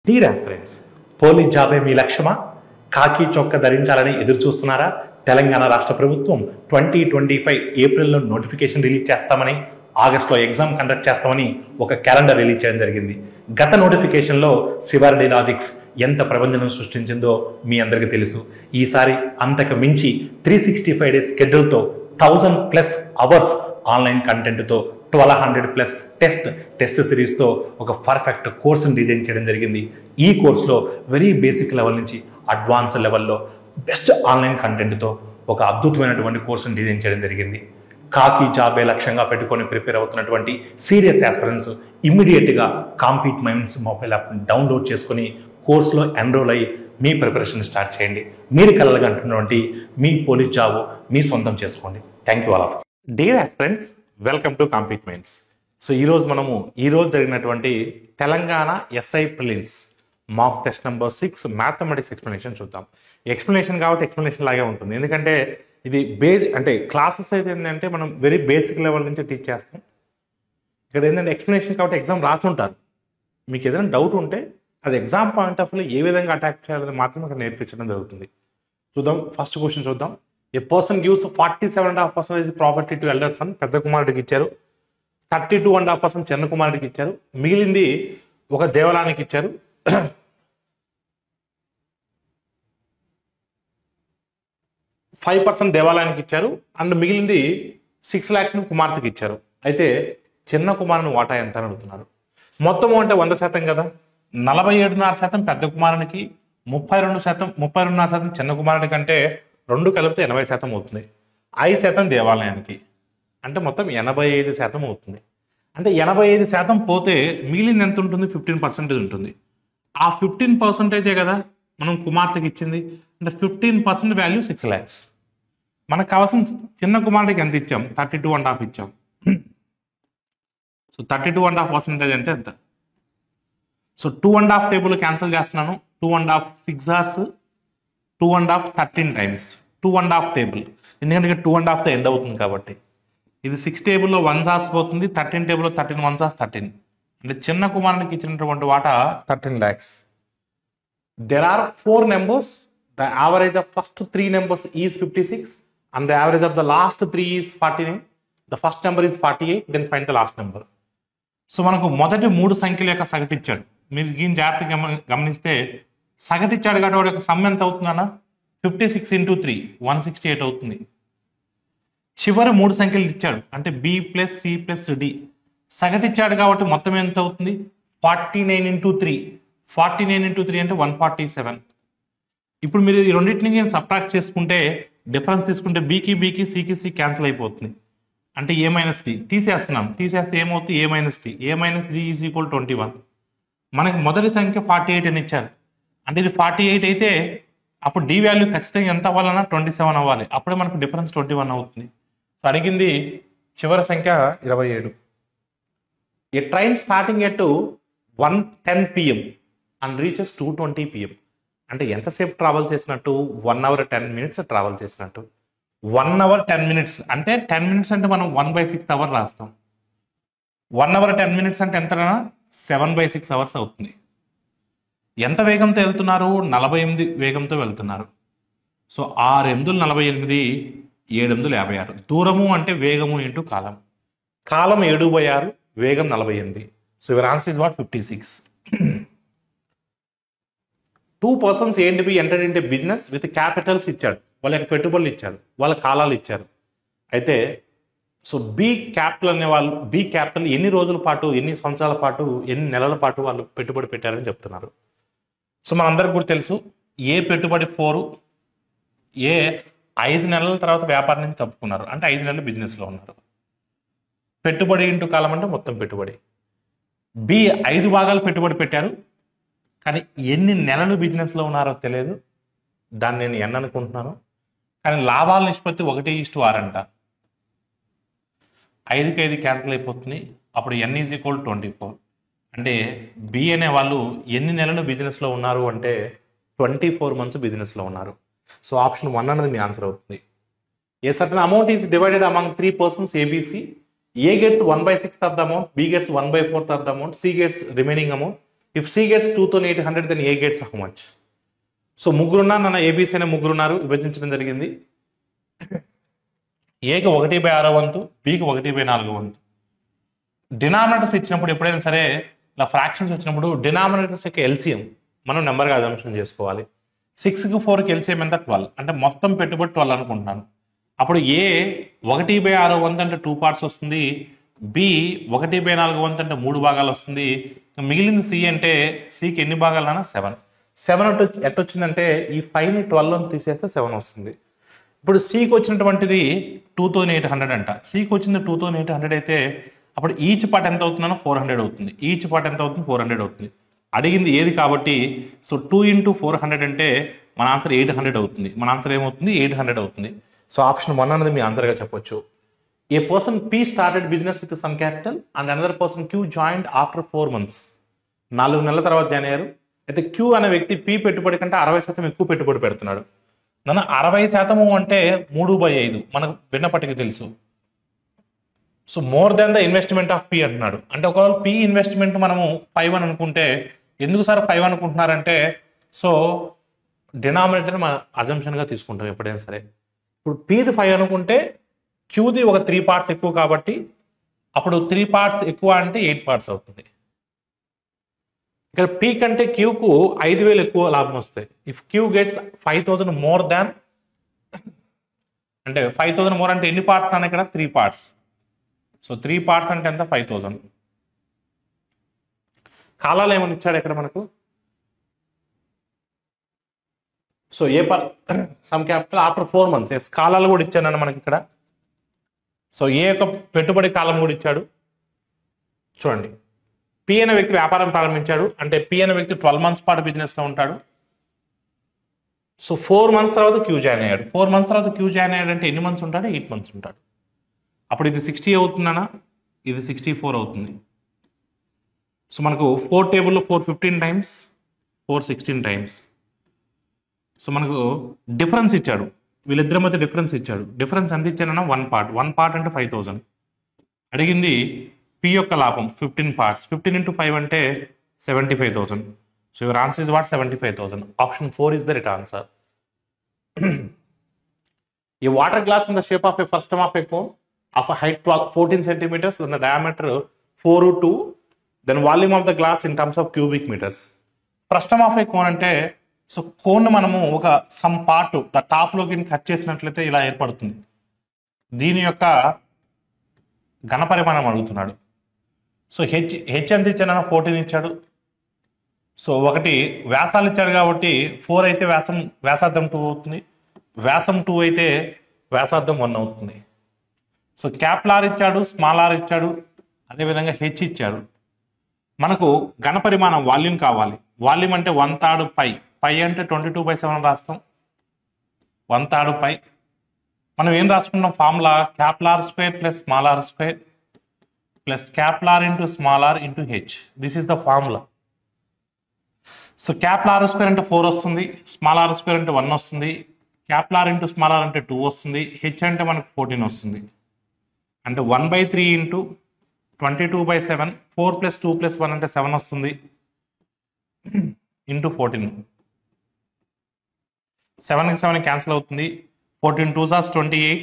Dear aspirants, police జాబే మీ లక్ష్యమా? కాకి చొక్క ధరించాలని ఎదురు చూస్తున్నారా? తెలంగాణ రాష్ట్ర ప్రభుత్వం 2025 ఏప్రిల్లో నోటిఫికేషన్ రిలీజ్ చేస్తామని, ఆగస్టులో ఎగ్జామ్ కండక్ట్ చేస్తామని ఒక క్యాలెండర్ రిలీజ్ చేయడం జరిగింది. గత నోటిఫికేషన్లో శివారెడ్డి లాజిక్స్ ఎంత ప్రబంధనం సృష్టించిందో మీ అందరికీ తెలుసు. ఈసారి అంతకు మించి 365 డేస్ షెడ్యూల్తో 1000+ అవర్స్ ఆన్లైన్ కంటెంట్తో 1200+ టెస్ట్ సిరీస్తో ఒక పర్ఫెక్ట్ కోర్సును డిజైన్ చేయడం జరిగింది. ఈ కోర్సులో వెరీ బేసిక్ లెవెల్ నుంచి అడ్వాన్స్ లెవెల్లో బెస్ట్ ఆన్లైన్ కంటెంట్తో ఒక అద్భుతమైనటువంటి కోర్సును డిజైన్ చేయడం జరిగింది. కాకి జాబే లక్ష్యంగా పెట్టుకొని ప్రిపేర్ అవుతున్నటువంటి సీరియస్ ఆస్పిరెంట్స్ ఇమ్మీడియట్గా కాంపీట్ మైండ్స్ మొబైల్ యాప్ని డౌన్లోడ్ చేసుకొని కోర్సులో ఎన్రోల్ అయ్యి మీ ప్రిపరేషన్ స్టార్ట్ చేయండి. మీరు కలలుగంటున్నటువంటి మీ పోలీస్ జాబ్ మీ సొంతం చేసుకోండి. Thank you all of. Dear aspirants, welcome to compete minds. So ఈరోజు జరిగినటువంటి Telangana SI prelims mock test number 6 mathematics explanation చూద్దాం. ఎక్స్ప్లెనేషన్ కాబట్టి ఎక్స్ప్లెనేషన్ లాగే ఉంటుంది, ఎందుకంటే ఇది అంటే క్లాసెస్ అయితే ఏంటంటే మనం వెరీ బేసిక్ లెవెల్ నుంచి టీచ్ చేస్తాం. ఇక్కడ ఏంటంటే ఎక్స్ప్లెనేషన్ కాబట్టి ఎగ్జామ్ రాసి ఉంటారు. మీకు ఏదైనా డౌట్ ఉంటే అది ఎగ్జామ్ పాయింట్ ఆఫ్ వ్యూ ఏ విధంగా అటాక్ చేయాలని మాత్రం అక్కడ నేర్పించడం జరుగుతుంది. చూద్దాం, ఫస్ట్ క్వశ్చన్ చూద్దాం. A person gives 47.5% property to elder son, పెద్ద కుమారుడికి ఇచ్చారు. 32.5% చిన్న కుమారుడికి ఇచ్చారు. మిగిలింది ఒక దేవాలయానికి ఇచ్చారు. 5% దేవాలయానికి ఇచ్చారు అండ్ మిగిలింది 6 lakhs కుమార్తెకి ఇచ్చారు. అయితే చిన్న కుమారుని వాటా ఎంత అని అడుగుతున్నారు. మొత్తం అంటే 100% కదా. 47.5% పెద్ద కుమారునికి, 32.5% చిన్న కుమారునికి, అంటే రెండు కలిపితే 80% అవుతుంది. 5% దేవాలయానికి, అంటే మొత్తం 85% అవుతుంది. అంటే 85% పోతే మిగిలింది ఎంత ఉంటుంది? 15% ఉంటుంది. ఆ 15% కదా మనం కుమార్తెకి ఇచ్చింది. అంటే 15% వాల్యూ 6 lakhs. మనకు కావాల్సిన చిన్న కుమారుడికి ఎంత ఇచ్చాం? 32.5 ఇచ్చాం. సో 32.5% అంటే ఎంత? సో 2.5 టేబుల్ క్యాన్సిల్ చేస్తున్నాను. 2.5 6 hours, 2.5 13 times. 2.5 టేబుల్, ఎందుకంటే 2.5తో ఎండ్ అవుతుంది కాబట్టి. ఇది 6 టేబుల్లో 1 hours పోతుంది. 13 టేబుల్లో 13 1 hours 13. అంటే చిన్న కుమారునికి ఇచ్చినటువంటి వాటా 13 lakhs. There are 4 numbers. The average of first 3 numbers is 56 and the average of the last 3 is 49. The first number is 48, then find the last number. So మనకు మొదటి 3 సంఖ్యల యొక్క సగటు ఇచ్చాడు. మీరు దీని జాగ్రత్తగా గమనిస్తే సగటు ఇచ్చాడు కాబట్టి వాడి యొక్క సమ్ ఎంత అవుతుందన్నా? 56 into 3 168 అవుతుంది. చివరి 3 సంఖ్యలు ఇచ్చాడు, అంటే B + C + D. సగటు ఇచ్చాడు కాబట్టి మొత్తం ఎంత అవుతుంది? 49 into 3. 49 into 3 అంటే 147. ఇప్పుడు మీరు ఈ రెండింటిని సబ్ట్రాక్ట్ చేసుకుంటే, డిఫరెన్స్ తీసుకుంటే బీకి సికి క్యాన్సిల్ అయిపోతుంది. అంటే A - D తీసేస్తున్నాం. తీసేస్తే ఏమవుతుంది? A - D. A - D is equal 21. మనకి మొదటి సంఖ్య 48 అని ఇచ్చారు. అంటే ఇది 48 అయితే అప్పుడు D వాల్యూ ఖచ్చితంగా ఎంత అవ్వాలన్నా 27 అవ్వాలి. అప్పుడే మనకు డిఫరెన్స్ 21 అవుతుంది. సో అడిగింది చివరి సంఖ్య 27. A train starting at 1:10 PM and reaches 2:20 PM. అంటే ఎంతసేపు ట్రావెల్ చేసినట్టు? 1 hour 10 minutes ట్రావెల్ చేసినట్టు. 1 hour 10 minutes అంటే 10 minutes అంటే మనం 1/6 hour రాస్తాం. 1 hour 10 minutes అంటే ఎంత? 7/6 hours అవుతుంది. ఎంత వేగంతో వెళ్తున్నారు? 48 వేగంతో వెళ్తున్నారు. సో 6 8 48, 7 8 56. దూరము అంటే వేగము ఇంటూ కాలం. కాలం 7/6, వేగం 48. So your answer is what? 56. 2 persons A and B entered into business with capitals ఇచ్చాడు. వాళ్ళ యొక్క పెట్టుబడులు ఇచ్చారు, వాళ్ళ కాలాలు ఇచ్చారు. అయితే సో బి క్యాపిటల్ అనే వాళ్ళు, బి క్యాపిటల్ ఎన్ని రోజుల పాటు, ఎన్ని సంవత్సరాల పాటు, ఎన్ని నెలల పాటు వాళ్ళు పెట్టుబడి పెట్టారని చెప్తున్నారు. సో మనందరికి కూడా తెలుసు, ఏ పెట్టుబడి 4, ఏ 5 నెలల తర్వాత వ్యాపారం నుంచి తప్పుకున్నారు, అంటే 5 నెలలు బిజినెస్లో ఉన్నారు. పెట్టుబడి ఇంటూ కాలం అంటే మొత్తం పెట్టుబడి. బి 5 భాగాలు పెట్టుబడి పెట్టారు, కానీ ఎన్ని నెలలు బిజినెస్లో ఉన్నారో తెలియదు. దాన్ని నేను ఎన్ అనుకుంటున్నాను. కానీ లాభాల నిష్పత్తి 1:6 అంట. 5కి 5 క్యాన్సిల్ అయిపోతుంది. అప్పుడు N ఈజ్ ఈక్వల్ 24. అంటే బి అనే వాళ్ళు ఎన్ని నెలలు బిజినెస్లో ఉన్నారు అంటే 24 months బిజినెస్లో ఉన్నారు. సో ఆప్షన్ 1 అనేది మీ ఆన్సర్ అవుతుంది. A certain amount is divided among 3 persons ABC. A gets 1/6 of the amount, B gets 1/4 of the amount, C gets remaining amount. If C gets 2,800 then A gets how much? So ముగ్గురున్నారు నాన్న, ABC అనే ముగ్గురున్నారు, విభజించడం జరిగింది. ఏకి 1/6 వంతు, బికి 1/4 వంతు. Denominators ఇచ్చినప్పుడు ఎప్పుడైనా సరే ఇలా ఫ్రాక్షన్స్ వచ్చినప్పుడు డినామినేటర్స్ యొక్క ఎల్సిఎం మనం నెంబర్గా అజంప్షన్ చేసుకోవాలి. 6కి 4కి ఎల్సిఎం ఎంత? 12. అంటే మొత్తం పెట్టుబడి 12 అనుకుంటున్నాను. అప్పుడు ఏ 1/6 వంతు అంటే 2 పార్ట్స్ వస్తుంది, బి 1/4 వంతు అంటే 3 భాగాలు వస్తుంది. మిగిలింది సి అంటే సికి ఎన్ని భాగాలన్నా 7. 7 ఎట్టొచ్చిందంటే ఈ 5ని 12 తీసేస్తే 7 వస్తుంది. ఇప్పుడు సికి వచ్చినటువంటిది 2,800 అంట. సికి వచ్చింది 2,800 అయితే అప్పుడు ఈచ్ పార్ట్ ఎంత అవుతుందన్నా 400 అవుతుంది. ఈచ్ పార్ట్ ఎంత అవుతుంది? 400 అవుతుంది. అడిగింది ఏది కాబట్టి సో 2 × 400 అంటే మన ఆన్సర్ 800 అవుతుంది. మన ఆన్సర్ ఏమవుతుంది? 800 అవుతుంది. సో ఆప్షన్ 1 అనేది మీ ఆన్సర్గా చెప్పొచ్చు. A person P started business with some capital and another person Q joined after 4 months. 4 నెలల తర్వాత జాయిన్ అయ్యారు. అయితే క్యూ అనే వ్యక్తి పి పెట్టుబడి కంటే 60% ఎక్కువ పెట్టుబడి పెడుతున్నాడు. నన్ను 60% అంటే 3/5 మనకు విన్నపటికి తెలుసు. So more than the investment of P అంటున్నాడు. అంటే ఒకవేళ పి ఇన్వెస్ట్మెంట్ మనము 5 అని అనుకుంటే, ఎందుకు సార్ 5 అనుకుంటున్నారంటే సో డినామినేటర్ మన అజంప్షన్గా తీసుకుంటాం ఎప్పుడైనా సరే. ఇప్పుడు పిది 5 అనుకుంటే క్యూది ఒక 3 parts ఎక్కువ కాబట్టి అప్పుడు 3 parts ఎక్కువ అంటే 8 parts అవుతుంది. ఇక్కడ పీ కంటే క్యూకు 5,000 ఎక్కువ లాభం వస్తాయి. If Q gets 5,000 more than, అంటే 5,000 మోర్ అంటే ఎన్ని పార్ట్స్ అన్న ఇక్కడ? 3 parts. సో 3 parts అంటే ఎంత? 5,000. కాలాలు ఏమని ఇచ్చాడు ఇక్కడ మనకు? So A some capital after 4 months. Yes, కాలాలు కూడా ఇచ్చానన్న మనకి ఇక్కడ. సో ఏ యొక్క పెట్టుబడి కాలం కూడా ఇచ్చాడు. చూడండి, పి అనే వ్యక్తి వ్యాపారం ప్రారంభించాడు అంటే పి అనే వ్యక్తి 12 months పాటు బిజినెస్లో ఉంటాడు. సో 4 months తర్వాత క్యూ జాయిన్ అయ్యాడు. 4 months తర్వాత క్యూ జాయిన్ అయ్యాడు అంటే ఎన్ని మంత్స్ ఉంటాడు? 8 months ఉంటాడు. అప్పుడు ఇది 60 అవుతుందనా, ఇది 64 అవుతుంది. సో మనకు 4 టేబుల్లో 4 15 times, 4 16 times. సో మనకు డిఫరెన్స్ ఇచ్చాడు, వీళ్ళిద్దరి మధ్య డిఫరెన్స్ ఇచ్చాడు. డిఫరెన్స్ ఎంత ఇచ్చానన్నా 1 part. 1 part అంటే 5,000. అడిగింది పి యొక్క లాభం 15 parts. 15 × 5 అంటే 75,000. So your answer is what? 75,000. Option 4 is the right answer. A water glass in the shape of a frustum of a cone of a height 14 centimeters and the diameter 4 2, then volume of the glass in terms of cubic meters. Frustum of a cone అంటే so cone మనము ఒక some part the టాప్లోకి cut చేసినట్లయితే ఇలా ఏర్పడుతుంది. దీని యొక్క ఘనపరిమాణం అడుగుతున్నాడు. So H ఎంత ఇచ్చాడన్నా 14 ఇచ్చాడు. సో ఒకటి వ్యాసాలు ఇచ్చాడు కాబట్టి 4 అయితే వ్యాసార్థం 2 అవుతుంది, వ్యాసం 2 అయితే వ్యాసార్థం 1 అవుతుంది. సో క్యాపిటల్ ఆర్ ఇచ్చాడు, స్మాల్ ఆర్ ఇచ్చాడు, అదేవిధంగా హెచ్ ఇచ్చాడు. మనకు ఘనపరిమాణం వాల్యూమ్ కావాలి. వాల్యూమ్ అంటే 1/3 పై. పై అంటే 22/7 రాస్తాం. 1/3 పై. మనం ఏం రాసుకున్నాం? Formula capital R square plus small R square plus capital R into small R into H. This is the formula. So capital R square అంటే 4 వస్తుంది, స్మాల్ ఆర్ స్క్వేర్ అంటే 1 వస్తుంది, capital R into small R అంటే 2 వస్తుంది, H అంటే మనకు 14 వస్తుంది. అంటే 1/3 ఇంటూ 22/7, 4 + 2 + 1 అంటే 7 వస్తుంది ఇంటూ 14. 7కి 7 క్యాన్సిల్ అవుతుంది. 14 2s are 28,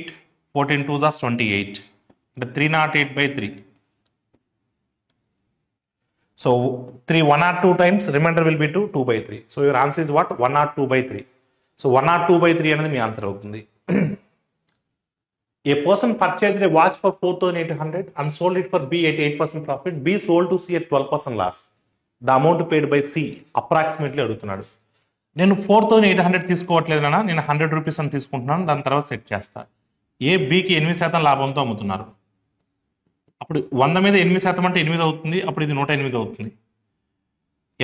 14 2s are 28 అంటే 308/3. So 3 102 times, remainder will be 2/3. So your answer is what? 102/3. So 102/3 అనేది మీ ఆన్సర్ అవుతుంది. A person purchased a watch for 4,800 and sold it for B at 8% profit. B sold to C at 12% loss. The amount paid by C approximately అడుగుతున్నాడు. నేను 4,800 తీసుకోవట్లేదు నాన్న, నేను 100 rupees అని తీసుకుంటున్నాను, దాని తర్వాత సెట్ చేస్తా. ఏ బికి 8% లాభంతో అమ్ముతున్నారు. అప్పుడు 100 మీద 8% అంటే 8 అవుతుంది. అప్పుడు ఇది 108 అవుతుంది.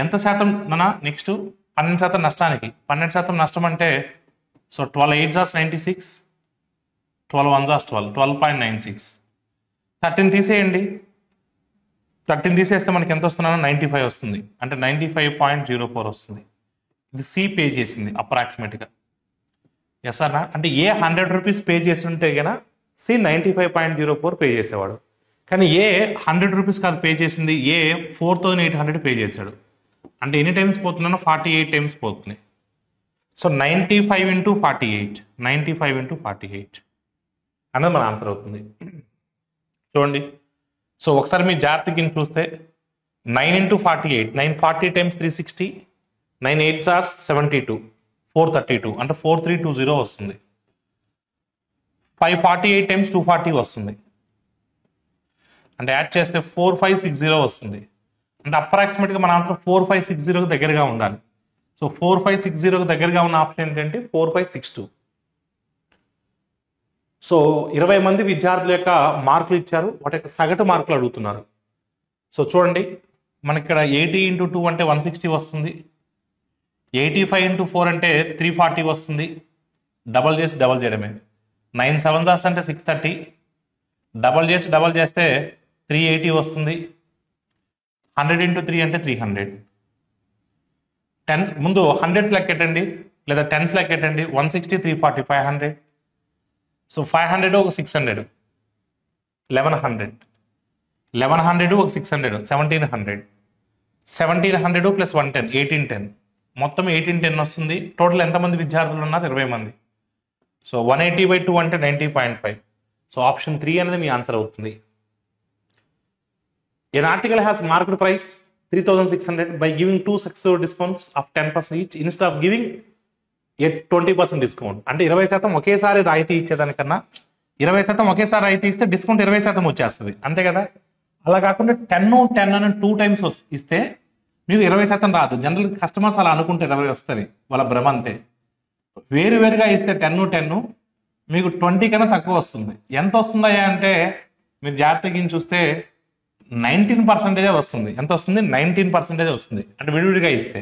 ఎంత శాతం నాన్న? నెక్స్ట్ 12% నష్టానికి. 12% నష్టం అంటే so 12 8s are 96, 12 1s are 12, 12.96. 13 తీసేయండి. 13 తీసేస్తే మనకి ఎంత వస్తున్నా? 95 వస్తుంది. అంటే 95.04 వస్తుంది. ఇది సి పే చేసింది అప్రాక్సిమేట్గా. ఎస్ అన్నా? అంటే ఏ 100 రూపీస్ పే చేసి ఉంటే కన్నా సి 95.04 పే చేసేవాడు. కానీ ఏ 100 రూపీస్ కాదు పే చేసింది, ఏ 4,800 పే చేశాడు. అంటే ఎన్ని టైమ్స్ పోతున్నానో 48 టైమ్స్ పోతున్నాయి. సో 95 ఇంటూ 48, 95 ఇంటూ 48 అన్నది మన ఆన్సర్ అవుతుంది. చూడండి, సో ఒకసారి మీరు జాగ్రత్తగా చూస్తే 9 ఇంటూ 48, 940 టైమ్స్ 360, 9 8s are 72, 432 అంటే 4320 వస్తుంది. 548 టైమ్స్ 240 వస్తుంది, అంటే యాడ్ చేస్తే 4560 వస్తుంది. అంటే అప్రాక్సిమేట్గా మన ఆన్సర్ 4560 దగ్గరగా ఉండాలి. సో 4560 దగ్గరగా ఉన్న ఆప్షన్ ఏంటంటే 4562. సో 20 మంది విద్యార్థుల యొక్క మార్కులు ఇచ్చారు, వాటి యొక్క సగటు మార్కులు అడుగుతున్నారు. సో చూడండి, మనకి ఇక్కడ 80 ఇంటూ 2 అంటే 160 వస్తుంది, 85 ఇంటూ 4 అంటే 340 వస్తుంది. డబల్ చేయడమే. 9 7s అంటే 630, డబల్ చేస్తే 380 వస్తుంది. 100 ఇంటూ 3 అంటే 300. 10 ముందు 100s లెక్కెట్టండి లేదా 10s లెక్కెట్టండి. 160, 340, 500. సో 500 ఒక 600, 1100, 1100 ఒక 600, 1700, 1700 ప్లస్ 110, 1810. మొత్తం 1810 వస్తుంది. టోటల్ ఎంతమంది విద్యార్థులు ఉన్నారు? 20 మంది. సో 180/2 అంటే 90.5. సో ఆప్షన్ 3 అనేది మీ ఆన్సర్ అవుతుంది. An article has marked price 3,600 by giving 2 successive discounts of 10% each instead of giving a 20% discount. అంటే 20% ఒకేసారి రాయితీ ఇచ్చేదానికన్నా 20% ఒకేసారి రాయితీ ఇస్తే డిస్కౌంట్ 20% వచ్చేస్తుంది, అంతే కదా. అలా కాకుండా 10 అని 2 టైమ్స్ ఇస్తే మీకు 20% రాదు. జనరల్ కస్టమర్స్ అలా అనుకుంటే 20 వస్తుంది, వాళ్ళ భ్రమ అంతే. వేరువేరుగా ఇస్తే 10 మీకు 20 కన్నా తక్కువ వస్తుంది. ఎంత వస్తుందయ్యా అంటే మీరు జాగ్రత్తగా చూస్తే 19% వస్తుంది. ఎంత వస్తుంది? 19% వస్తుంది. అంటే విడివిడిగా ఇస్తే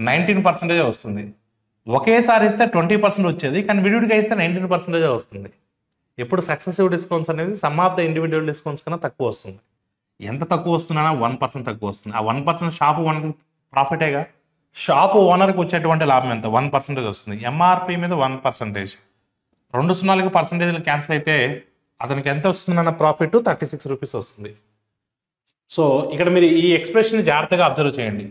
19% వస్తుంది. ఒకేసారి ఇస్తే 20% వచ్చేది, కానీ విడివిడిగా ఇస్తే 19% వస్తుంది. ఎప్పుడు సక్సెసివ్ డిస్కౌంట్స్ అనేది some of the individual discounts కన్నా తక్కువ వస్తుంది. ఎంత తక్కువ వస్తున్నా 1% తక్కువ వస్తుంది. ఆ 1% షాప్ ఓనర్ ప్రాఫిటేగా. షాప్ ఓనర్కి వచ్చేటువంటి లాభం ఎంత? 1% వస్తుంది. ఎంఆర్పి మీద 1%. 2 సున్నాలకు పర్సంటేజ్లు క్యాన్సిల్ అయితే అతనికి ఎంత వస్తుందన్న ప్రాఫిట్ 36 రూపీస్ వస్తుంది. సో ఇక్కడ మీరు ఈ ఎక్స్ప్రెషన్ జాగ్రత్తగా అబ్జర్వ్ చేయండి.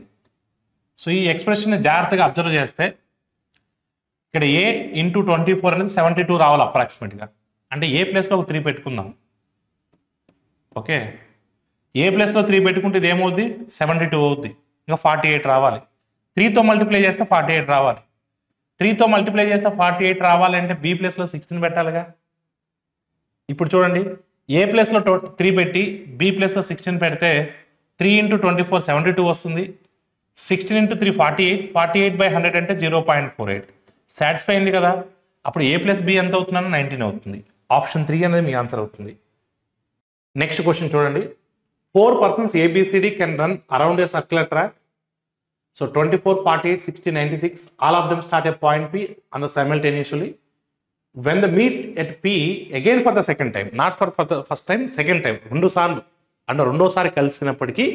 సో ఈ ఎక్స్ప్రెషన్ జాగ్రత్తగా అబ్జర్వ్ చేస్తే ఇక్కడ ఏ ఇంటూ 24 అనేది 72 రావాలి అప్రాక్సిమేట్గా. అంటే ఏ ప్లేస్లో ఒక 3 పెట్టుకుందాం. ఓకే, ఏ ప్లేస్లో 3 పెట్టుకుంటే ఇది ఏమవుద్ది? 72 అవుద్ది. ఇంకా 48 రావాలి. 3తో మల్టిప్లై చేస్తే 48 రావాలి. 3తో మల్టిప్లై చేస్తే 48 రావాలంటే బి ప్లేస్లో 16 పెట్టాలిగా. ఇప్పుడు చూడండి, ఏ ప్లేస్లో 3 పెట్టి బి ప్లేస్లో 16 పెడితే 3 ఇంటూ 24 72 వస్తుంది. 16 ఇంటూ 3 48, 48/100 అంటే 0.48. సాటిస్ఫై అయింది కదా. అప్పుడు ఏ ప్లస్ బి ఎంత అవుతుందని 19 అవుతుంది. ఆప్షన్ 3 అనేది మీ ఆన్సర్ అవుతుంది. నెక్స్ట్ క్వశ్చన్ చూడండి. 4 persons ABCD can run around a circular track. So 24, 48, 60, 96 all of them start a point P on the simultaneously. When they meet at P again for the second time, not for the first time, second time, 2 సార్లు అంటే రెండోసారి కలిసినప్పటికీ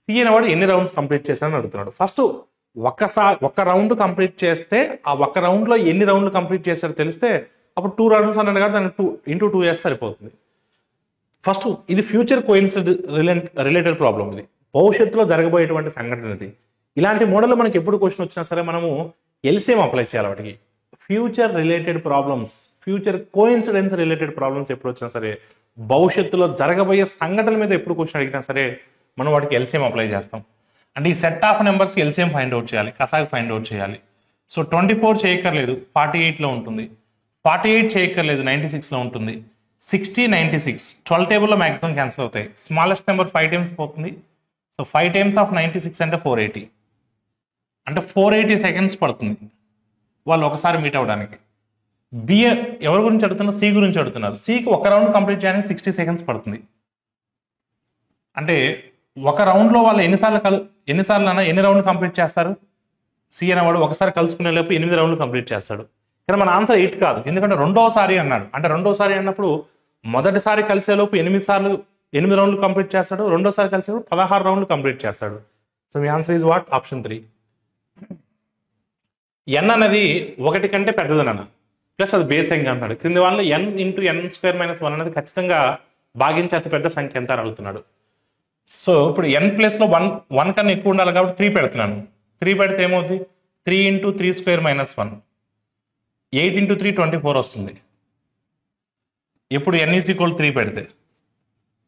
C అనేవాడు ఎన్ని rounds complete చేశారని అడుగుతున్నాడు. First ఒక round complete చేస్తే ఆ ఒక్క రౌండ్లో ఎన్ని రౌండ్లు కంప్లీట్ చేశారో తెలిస్తే అప్పుడు 2 రౌండ్స్ అన్నాడు కదా, దాన్ని 2 into 2 చేస్తే సరిపోతుంది. ఫస్ట్ ఇది ఫ్యూచర్ కోయిన్సిడెంట్ రిలేటెడ్ ప్రాబ్లం. ఇది భవిష్యత్తులో జరగబోయేటువంటి సంఘటన. ఇది ఇలాంటి మోడల్లో మనకి ఎప్పుడు క్వశ్చన్ వచ్చినా సరే మనము ఎల్సిఎం అప్లై చేయాలి వాటికి. Future related problems, future coincidence related problems ఎప్పుడు వచ్చినా సరే, భవిష్యత్తులో జరగబోయే సంఘటనల మీద ఎప్పుడు క్వశ్చన్ అడిగినా సరే మనం వాటికి ఎల్సిఎం అప్లై చేస్తాం. అంటే ఈ సెట్ ఆఫ్ నెంబర్స్కి ఎల్సిఎం ఫైండ్ అవుట్ చేయాలి, కసాకి ఫైండ్ అవుట్ చేయాలి. సో 24 చేయక్కర్లేదు, 48లో ఉంటుంది. 48 చేయక్కర్లేదు, 96లో ఉంటుంది. 60, 96 12 టేబుల్లో మ్యాక్సిమం క్యాన్సిల్ అవుతాయి. స్మాలెస్ట్ నెంబర్ 5 టైమ్స్ పోతుంది. సో 5 times of 96 అంటే 480. అంటే 480 seconds పడుతుంది వాళ్ళు ఒకసారి మీట్ అవ్వడానికి. బి ఎవరి గురించి అడుగుతున్నారు? సి గురించి అడుగుతున్నారు. సికి ఒక రౌండ్ కంప్లీట్ చేయడానికి 60 seconds పడుతుంది. అంటే ఒక రౌండ్లో వాళ్ళు ఎన్ని రౌండ్లు కంప్లీట్ చేస్తారు? సి అనేవాడు ఒకసారి కలుసుకునే లోపు 8 రౌండ్లు కంప్లీట్ చేస్తాడు. కానీ మన ఆన్సర్ 8 కాదు, ఎందుకంటే రెండోసారి అన్నాడు. అంటే రెండోసారి అన్నప్పుడు మొదటిసారి కలిసేలోపు 8 రౌండ్లు కంప్లీట్ చేస్తాడు, రెండోసారి కలిసేలోపు 16 రౌండ్లు కంప్లీట్ చేస్తాడు. So me answer is what? Option 3. ఎన్ అనేది 1 కంటే పెద్దదన్న ప్లస్ అది బేస్ సంఖ్య అంటున్నాడు. క్రింది వాళ్ళు n into n² - 1 అనేది ఖచ్చితంగా భాగించే అతి పెద్ద సంఖ్య ఎంత అని అడుగుతున్నాడు. సో ఇప్పుడు n ప్లేస్లో 1 కన్నా ఎక్కువ ఉండాలి కాబట్టి 3 పెడుతున్నాను. 3 పెడితే ఏమవుతుంది? 3 ఇంటూ 3 స్క్వేర్ మైనస్ 1, 8 ఇంటూ 3 24 వస్తుంది. ఎప్పుడు n ఈజ్ ఈక్వల్ 3 పెడితే.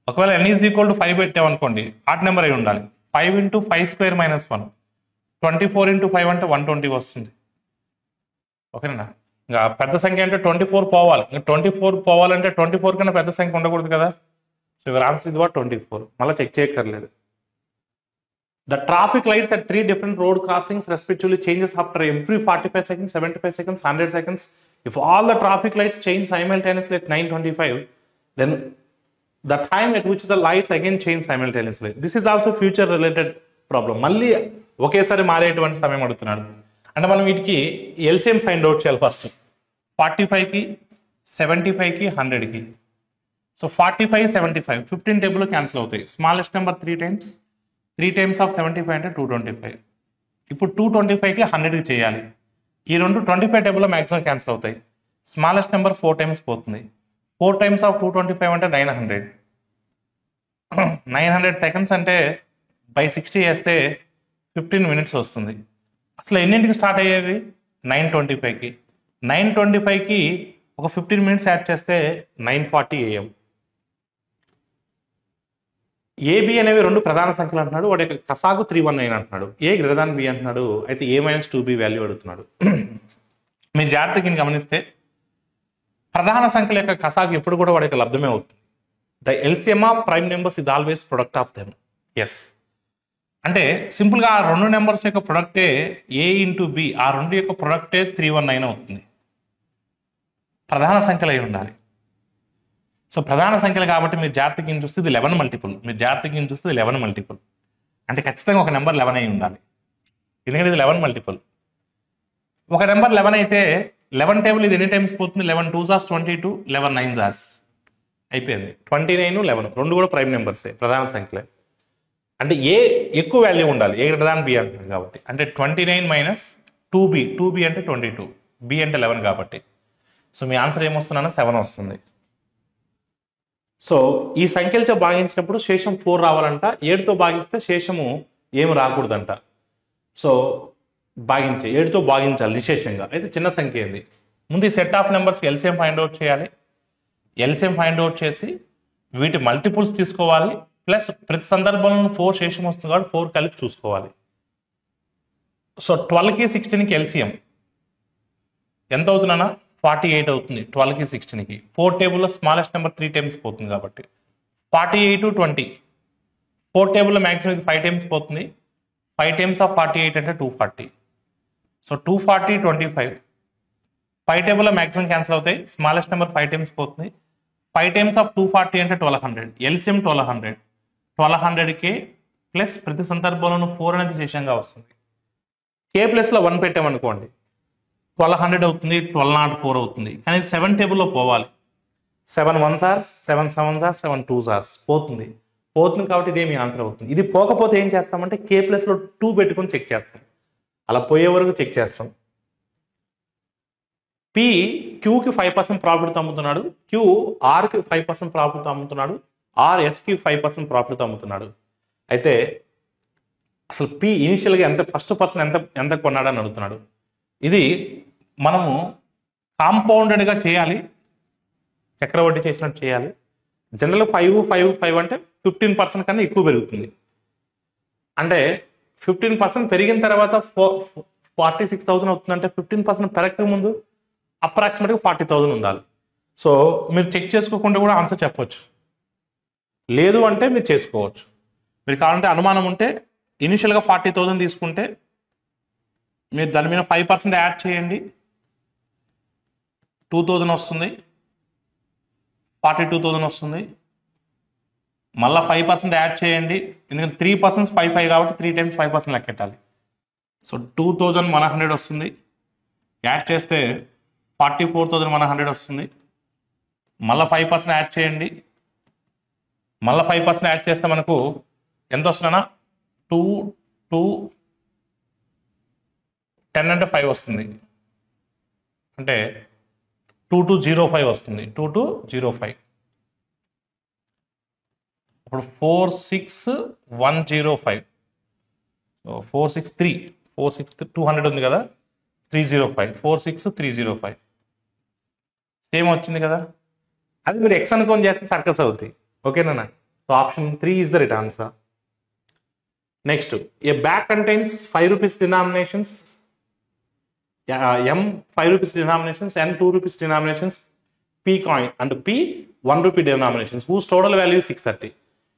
ఒకవేళ n ఈజ్ ఈక్వల్ టు 5 పెట్టామనుకోండి, ఆట్ నెంబర్ అయి ఉండాలి. 5 ఇంటూ 5 స్క్వేర్ మైనస్ 1, 24 ఇంటూ 5 అంటే 120 వస్తుంది. ఓకేనా? ఇంకా పెద్ద సంఖ్య అంటే 24 పోవాలి. ఇంకా 24 పోవాలంటే 24 కన్నా పెద్ద సంఖ్య ఉండకూడదు కదా. So your answer is what 24. మళ్ళీ చెక్ చేయక్కర్లేదు. The traffic lights at 3 different road crossings respectively changes after every 45 seconds, 75 seconds, 100 seconds. If all the traffic lights change simultaneously at 9:25, then the time at which the lights again change simultaneously. This is also future related problem. మళ్ళీ ఒకేసారి మారేటువంటి సమయం అడుగుతున్నాడు. అంటే మనం వీటికి LCM find out చేయాలి first. 45కి 75కి 100కి. So 45 75 15 table cancel అవుతాయి. Smallest number 3 times, 3 times of 75 అంటే 225. ఇప్పుడు 225కి 100కి చేయాలి. ఈ రెండు 25 టేబుల్లో మ్యాక్సిమం క్యాన్సిల్ అవుతాయి. స్మాలెస్ట్ నెంబర్ 4 టైమ్స్ పోతుంది. 4 టైమ్స్ ఆఫ్ 225 అంటే 900. 900 సెకండ్స్ అంటే బై 60 వేస్తే 15 మినిట్స్ వస్తుంది. అసలు ఎన్నింటికి స్టార్ట్ అయ్యేవి? 9:25కి. 9:25కి ఒక 15 మినిట్స్ యాడ్ చేస్తే 9:40 AM. ఏబి అనేవి రెండు ప్రధాన సంఖ్యలు అంటున్నాడు. వాటి యొక్క కసాగు 319 అంటున్నాడు. ఏ గ్రేటర్ దాన్ బి అంటున్నాడు. అయితే a - 2b వాల్యూ అడుగుతున్నాడు. మీరు జాగ్రత్తగా గమనిస్తే ప్రధాన సంఖ్యల యొక్క కసాగు ఎప్పుడు కూడా వాడి యొక్క లబ్ధమే అవుతుంది. The LCM of prime numbers is always product of them. Yes అంటే సింపుల్గా ఆ రెండు నెంబర్స్ యొక్క ప్రొడక్టే a ఇంటూ బి, ఆ రెండు యొక్క ప్రొడక్టే 319 అవుతుంది. ప్రధాన సంఖ్యలు అయి ఉండాలి. సో ప్రధాన సంఖ్యలు కాబట్టి మీరు జాగ్రత్తగా చూస్తే ఇది 11 మల్టిపుల్. మీరు జాగ్రత్తగా చూస్తే 11 మల్టిపుల్ అంటే ఖచ్చితంగా ఒక నెంబర్ 11 అయి ఉండాలి. ఎందుకంటే ఇది 11 మల్టిపుల్. ఒక నెంబర్ 11 అయితే 11 టేబుల్ ఇది ఎన్ని టైమ్స్ పోతుంది? 11 2s 22, 11 9s అయిపోయింది. 29 11 రెండు కూడా ప్రైమ్ నెంబర్సే, ప్రధాన సంఖ్యలే. అంటే ఏ ఎక్కువ వాల్యూ ఉండాలి, ఏ గ్రేటర్ దాన్ బి అంటున్నాడు కాబట్టి. అంటే 29 - 2b, 2b అంటే 22, బి అంటే 11 కాబట్టి. సో మీ ఆన్సర్ ఏమొస్తుందన్న 7 వస్తుంది. సో ఈ సంఖ్యలతో భాగించినప్పుడు శేషం 4 రావాలంట. 7తో భాగిస్తే శేషము ఏమి రాకూడదంట. సో 7తో భాగించాలి నిశేషంగా. అయితే చిన్న సంఖ్య ఏంది? ముందు ఈ set of numbers LCM find out చేయాలి. ఎల్సిఎం ఫైండ్ అవుట్ చేసి వీటి మల్టిపుల్స్ తీసుకోవాలి. ప్లస్ ప్రతి సందర్భంలో 4 శేషం వస్తుంది కాబట్టి 4 కలిపి చూసుకోవాలి. సో 12కి 16కి ఎల్సిఎం ఎంత అవుతుందన్నా? 48 అవుతుంది. 12కి 16కి 4 టేబుల్లో స్మాలెస్ట్ నెంబర్ 3 టైమ్స్ పోతుంది కాబట్టి 48 20. 4 టేబుల్లో మ్యాక్సిమం ఇది 5 టైమ్స్ పోతుంది. 5 టైమ్స్ ఆఫ్ 48 అంటే 240. సో 240 25. 5 టేబుల్లో మ్యాక్సిమం క్యాన్సిల్ అవుతాయి. స్మాలెస్ట్ నెంబర్ 5 టైమ్స్ పోతుంది. 5 టైమ్స్ ఆఫ్ 240 అంటే 1200. ఎల్సిఎం 1200. 1200కే ప్లస్ ప్రతి సందర్భంలోనూ 4 అనేది శేషంగా వస్తుంది. కే ప్లస్లో 1 పెట్టామనుకోండి 1200 అవుతుంది, 1204 అవుతుంది. కానీ 7 టేబుల్లో పోవాలి. 7 1s 7 7s 7 2s పోతుంది కాబట్టి ఇదే మీ ఆన్సర్ అవుతుంది. ఇది పోకపోతే ఏం చేస్తామంటే కే ప్లస్లో 2 పెట్టుకొని చెక్ చేస్తాం. అలా పోయే వరకు చెక్ చేస్తాం. పి క్యూకి 5% ప్రాఫిట్ అమ్ముతున్నాడు. క్యూ ఆర్కి 5% ప్రాఫిట్ అమ్ముతున్నాడు. ఆర్ ఎస్కి 5% ప్రాఫిట్ అమ్ముతున్నాడు. అయితే అసలు పి ఇనిషియల్గా ఎంత, ఫస్ట్ పర్సన్ ఎంత కొన్నాడని అడుగుతున్నాడు. ఇది మనము కాంపౌండెడ్గా చేయాలి, చక్రవడ్డీ చేసినట్టు చేయాలి. జనరల్ 5 5 5 అంటే 15% కన్నా ఎక్కువ పెరుగుతుంది. అంటే 15% పెరిగిన తర్వాత 46,000 అవుతుందంటే 15% పెరగక ముందు అప్రాక్సిమేట్గా 40,000 ఉండాలి. సో మీరు చెక్ చేసుకోకుండా కూడా ఆన్సర్ చెప్పవచ్చు. లేదు అంటే మీరు చేసుకోవచ్చు. మీరు కావాలంటే అనుమానం ఉంటే ఇనిషియల్గా 40,000 తీసుకుంటే మీరు దాని మీద 5% యాడ్ చేయండి, 2,000 వస్తుంది, 42,000 వస్తుంది. మళ్ళీ 5% యాడ్ చేయండి, ఎందుకంటే 3% 5 5 కాబట్టి 3 టైమ్స్ 5% లెక్కెట్టాలి. సో 2,100 వస్తుంది. యాడ్ చేస్తే 44,100 వస్తుంది. మళ్ళీ 5% యాడ్ చేయండి, మళ్ళీ 5% యాడ్ చేస్తే మనకు ఎంత వస్తుందన్నా 2 2 10 అంటే 5 వస్తుంది. అంటే 2205 వస్తుంది. 2205. ఇప్పుడు 46105, 463 200 ఉంది కదా, 305 46305 సేమ్ వచ్చింది కదా. అది మీరు ఎక్స్ అనుకోని చేస్తే సర్కస్ అవుతాయి. ఓకేనా? So option 3 is the right answer. Next, A bag contains 5 rupees denominations, M 5 rupees denominations, N 2 rupees denominations, P coin and P 1 rupee denominations whose total value is 630.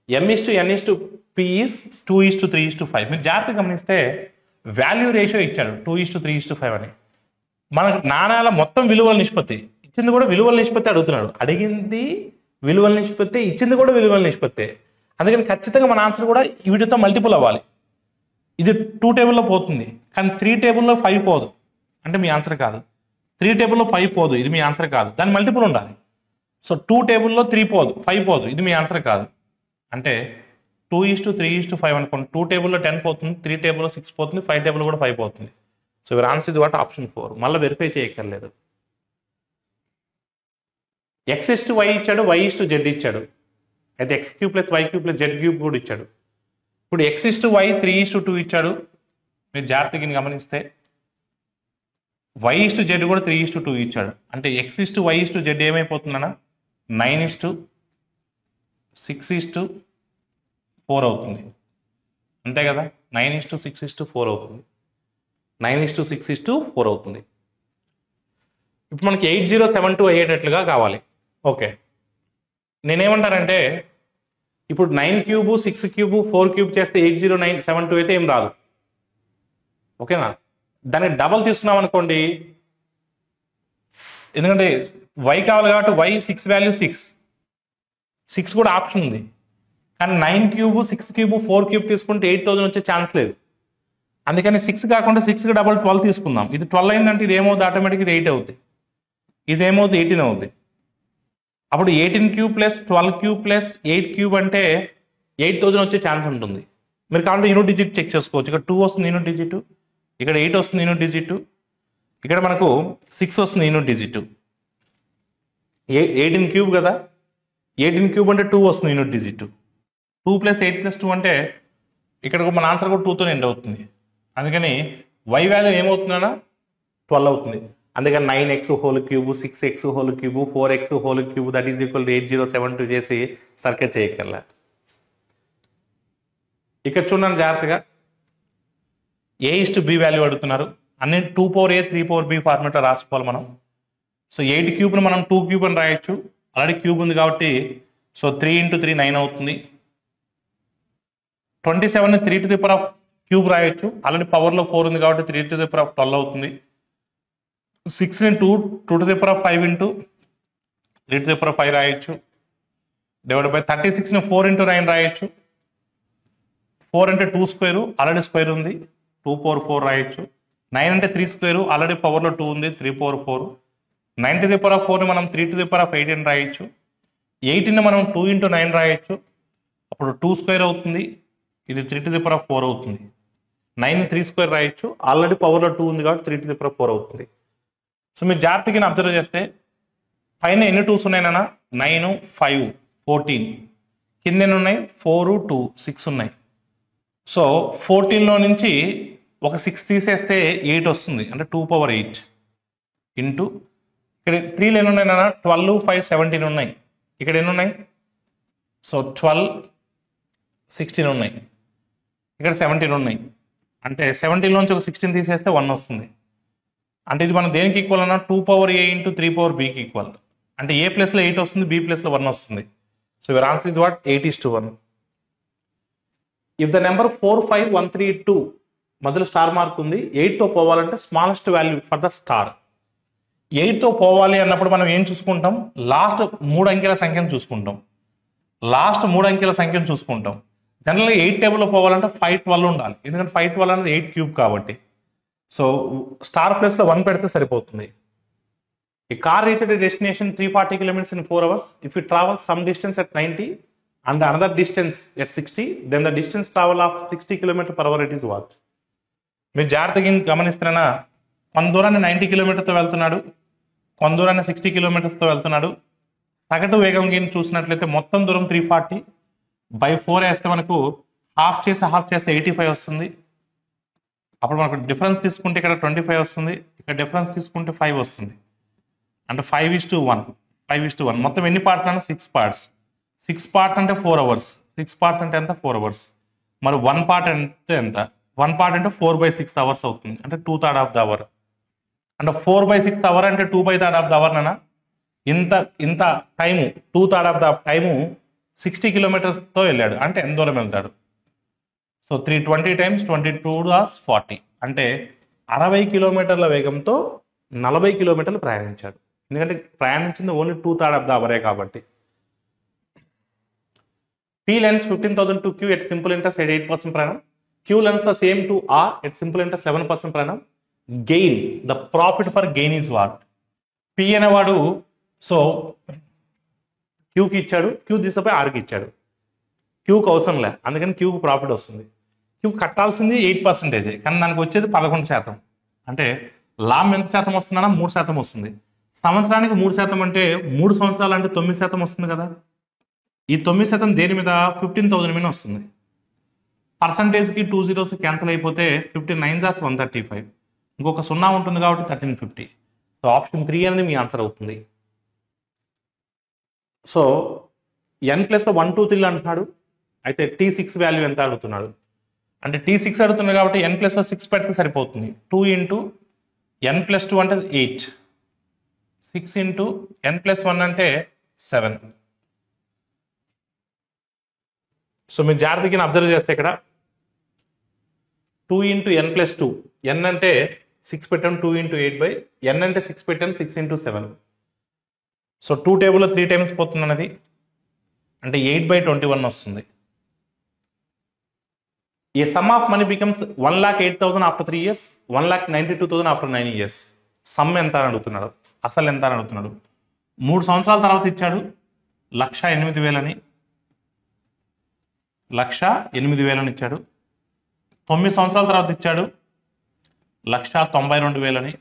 M is to N is to P is 2 is to 3 is to 5. మీరు జాగ్రత్తగా గమనిస్తే value ratio ఇచ్చాడు 2 is to 3 is to 5 అని. మనకు నాణాల మొత్తం విలువల నిష్పత్తి ఇచ్చింది కూడా విలువల నిష్పత్తి అడుగుతున్నాడు. అడిగింది విలువల నిష్పత్తి, ఇచ్చింది కూడా విలువల నిష్పత్తి. అందుకని ఖచ్చితంగా మన ఆన్సర్ కూడా వీటితో మల్టిపుల్ అవ్వాలి. ఇది 2 టేబుల్లో పోతుంది, కానీ 3 టేబుల్లో 5 పోదు అంటే మీ ఆన్సర్ కాదు. 3 టేబుల్లో 5 పోదు, ఇది మీ ఆన్సర్ కాదు. దాని మల్టిపుల్ ఉండాలి. సో 2 టేబుల్లో 3 పోదు, 5 పోదు, ఇది మీ ఆన్సర్ కాదు. అంటే 2 is to 3 is to 5 అనుకోండి. 2 టేబుల్లో 10 పోతుంది, 3 టేబుల్లో 6 పోతుంది, 5 టేబుల్ కూడా 5 పోతుంది. So your answer is what option 4. మళ్ళీ వెరిఫై చేయక్కర్లేదు. ఎక్స్ ఇస్ టు వై ఇచ్చాడు, వై ఇస్ టు జెడ్ ఇచ్చాడు. అయితే X cube plus Y cube plus Z cube కూడా ఇచ్చాడు. ఇప్పుడు X is to Y 3 is to 2 ఇచ్చాడు. మీరు జాగ్రత్తగా గమనిస్తే వై ఇస్ టు జెడ్ కూడా 3 is to 2 ఇచ్చాడు. అంటే x is to y is to z ఏమైపోతుందన్నా 9 is to 6 is to 4 అవుతుంది. అంతే కదా, 9 is to 6 is to 4 అవుతుంది. 9 is to 6 is to 4 అవుతుంది. ఇప్పుడు మనకి 8072 అయ్యేటట్లుగా కావాలి. ఓకే, నేనేమంటానంటే ఇప్పుడు 9 క్యూబ్ 6 క్యూబ్ 4 క్యూబ్ చేస్తే 8072 అయితే ఏం రాదు. ఓకేనా? దాన్ని డబల్ తీసుకున్నాం అనుకోండి, ఎందుకంటే వై కావాలి కాబట్టి వై 6 వాల్యూ 6 కూడా ఆప్షన్ ఉంది. కానీ 9 క్యూబ్ 6 క్యూబ్ 4 క్యూబ్ తీసుకుంటే 8000 వచ్చే ఛాన్స్ లేదు. అందుకని 6 కాకుండా 6 డబల్ 12 తీసుకుందాం. ఇది 12 అయిందంటే ఇది ఏమవుతుంది, ఆటోమేటిక్ ఇది 8 అవుతుంది. ఇది ఏమవుతుంది, 18 అవుతుంది. అప్పుడు 18 cube plus 12 cube plus 8 cube అంటే 8000 వచ్చే ఛాన్స్ ఉంటుంది. మీరు కావాలంటే యూనిట్ డిజిట్ చెక్ చేసుకోవచ్చు. ఇక్కడ 2 వస్తుంది యూనిట్ డిజిట్, ఇక్కడ 8 వస్తుంది యూనిట్ డిజిట్, ఇక్కడ మనకు 6 వస్తుంది యూనిట్ డిజిట్. 18 క్యూబ్ కదా, 18 క్యూబ్ అంటే 2 వస్తుంది యూనిట్ డిజిట్. 2 ప్లస్ 8 ప్లస్ 2 అంటే ఇక్కడ మన ఆన్సర్ కూడా 2తో ఎండ్ అవుతుంది. అందుకని వై వాల్యూ ఏమవుతుందన్నా 12 అవుతుంది. అందుకని 9x whole cube 6x whole cube 4x whole cube that is equal to 8072 చేసి సర్కిల్ చేయగల. ఇక్కడ చూడండి జాగ్రత్తగా, A is to be value అడుగుతున్నారు. అన్ని 2 power A 3 power B ఫార్మేట్లో రాసుకోవాలి మనం. సో 8 క్యూబ్ను మనం 2 క్యూబ్ అని రాయొచ్చు, ఆల్రెడీ క్యూబ్ ఉంది కాబట్టి. సో 3 into 3 9 అవుతుంది. 27ని 3 to the power of cube రాయొచ్చు, ఆల్రెడీ పవర్లో 4 ఉంది కాబట్టి 3 to the power of 12 అవుతుంది. 6ని 2 to the power of 5 into 3 to the power of 5 రాయొచ్చు. డివైడ్ బై 36ని 4 into 9 రాయొచ్చు. 4 అంటే 2 స్క్వేర్, ఆల్రెడీ స్క్వేర్ ఉంది, 2 power 4 రాయొచ్చు. 9 అంటే 3 స్క్వేర్, ఆల్రెడీ పవర్లో 2 ఉంది, 3 power 4. 9 to the power of 4ని మనం 3 to the power of 8 అని రాయొచ్చు. 8ని మనం 2 into 9 రాయొచ్చు, అప్పుడు 2 స్క్వేర్ అవుతుంది, ఇది 3 to the power of 4 అవుతుంది. 9ని 3 స్క్వేర్ రాయొచ్చు, ఆల్రెడీ పవర్లో 2 ఉంది కాబట్టి 3 to the power of 4 అవుతుంది. సో మీరు జాగ్రత్తగా అబ్జర్వ్ చేస్తే పైన ఎన్ని 2s ఉన్నాయన్నా 9 5 14, కింద ఎన్ని ఉన్నాయి 4 2 6 ఉన్నాయి. సో 14లో నుంచి ఒక 6 తీసేస్తే 8 వస్తుంది, అంటే 2 power 8 ఇంటూ ఇక్కడ 3లో ఎన్ని ఉన్నాయి, 12 5 17 ఉన్నాయి. ఇక్కడ ఎన్ని ఉన్నాయి, సో 12 16 ఉన్నాయి, ఇక్కడ 17 ఉన్నాయి. అంటే 17లోంచి ఒక 16 తీసేస్తే 1 వస్తుంది. అంటే ఇది మనం దేనికి ఈక్వల్ అన్నా 2 power A ఇంటూ 3 power Bకి ఈక్వల్. అంటే A ప్లస్లో 8 వస్తుంది, B ప్లస్లో 1 వస్తుంది. So your answer is what 8 is to 1. If the number 45132 మధ్యలో స్టార్ మార్క్ ఉంది, 8తో పోవాలంటే smallest value for the star. 8తో పోవాలి అన్నప్పుడు మనం ఏం చూసుకుంటాం, లాస్ట్ 3 అంకెల సంఖ్యను చూసుకుంటాం. జనరల్గా 8 టేబుల్లో పోవాలంటే 512 ఉండాలి, ఎందుకంటే 512 అనేది 8 క్యూబ్ కాబట్టి. సో స్టార్ ప్లస్లో 1 పెడితే సరిపోతుంది. ఈ car reached destination 340 kilometers in 4 hours. If you travel some distance at 90 and another distance at 60, then the distance travel of 60 km/h it is what? మీరు జాగ్రత్తగా గమనిస్తున్నా, కొంత దూరాన్ని 90 కిలోమీటర్తో వెళ్తున్నాడు, కొంత దూరాన్ని 60 కిలోమీటర్స్తో వెళ్తున్నాడు. సగటు వేగం చూసినట్లయితే మొత్తం దూరం 340, బై 4 వేస్తే మనకు హాఫ్ చేస్తే 85 వస్తుంది. అప్పుడు మనకు డిఫరెన్స్ తీసుకుంటే ఇక్కడ 25 వస్తుంది, ఇక్కడ డిఫరెన్స్ తీసుకుంటే 5 వస్తుంది. అంటే 5:1 5:1. మొత్తం ఎన్ని పార్ట్స్ అన్నా 6 పార్ట్స్. 6 పార్ట్స్ అంటే 4 అవర్స్. 6 పార్ట్స్ అంటే ఎంత? 4 అవర్స్. మరి 1 పార్ట్ అంటే ఎంత? 1 పార్ట్ అంటే 4/6 అవర్స్ అవుతుంది. అంటే 2/3 ఆఫ్ ద అవర్. అంటే 4/6 అవర్ అంటే 2/3 ఆఫ్ ద అవర్ నానా. ఇంత టైము 2/3 ఆఫ్ ద టైము 60 కిలోమీటర్స్తో వెళ్ళాడు. అంటే ఎంత దూరం వెళ్తాడు? So 320 times 22 hours 40. అంటే 60 కిలోమీటర్ల వేగంతో 40 కిలోమీటర్లు ప్రయాణించాడు. ఎందుకంటే ప్రయాణించింది ఓన్లీ 2/3 ఆఫ్ ద అవరే కాబట్టి. P lends 15,000 to Q at simple interest at 8% per annum. Q lends the same to R at simple interest 7% per annum. Gain, the profit for gain is what? P అనేవాడు so Qకి ఇచ్చాడు, Q తీసుకుపోయి Rకి ఇచ్చాడు. Qకి అవసరం లే, అందుకని Qకి profit వస్తుంది. Q కట్టాల్సింది 8%, కానీ దానికి వచ్చేది 11%. అంటే లాభం ఎంత శాతం వస్తుందన్నా 3% వస్తుంది. సంవత్సరానికి 3% అంటే 3 సంవత్సరాలు అంటే 9% వస్తుంది కదా. ఈ 9% దేని మీద? 15,000 మీద వస్తుంది. పర్సంటేజ్కి 2 zeros క్యాన్సిల్ అయిపోతే 59 as 135. ఇంకొక 0 ఉంటుంది కాబట్టి 1350. సో ఆప్షన్ 3 అనేది మీ ఆన్సర్ అవుతుంది. సో n+1 2 3 అంటున్నాడు. అయితే T6 వాల్యూ ఎంత అడుగుతున్నాడు? అంటే T6 అడుగుతున్నాడు కాబట్టి n+6 పెడితే సరిపోతుంది. 2 into n+2 అంటే 8, 6 into n+1 అంటే 7. సో మీరు జాగ్రత్తగా అబ్జర్వ్ చేస్తే ఇక్కడ 2 into n+2, n అంటే 6 పెట్టాను, 2 into 8 n అంటే 6 పెట్టాను, 6 into 7. సో 2 టేబుల్లో 3 times పోతుంది అన్నది, అంటే 8/21 వస్తుంది. A sum of money becomes 1,08,000 after 3 years, 1,92,000 after 9 years. Sum ఎంత అని అడుగుతున్నాడు, అసలు ఎంత అని అడుగుతున్నాడు. 3 సంవత్సరాల తర్వాత ఇచ్చాడు 1,08,000 అని, 1,08,000 అని ఇచ్చాడు. 9 సంవత్సరాల తర్వాత ఇచ్చాడు 1,92,000 అని.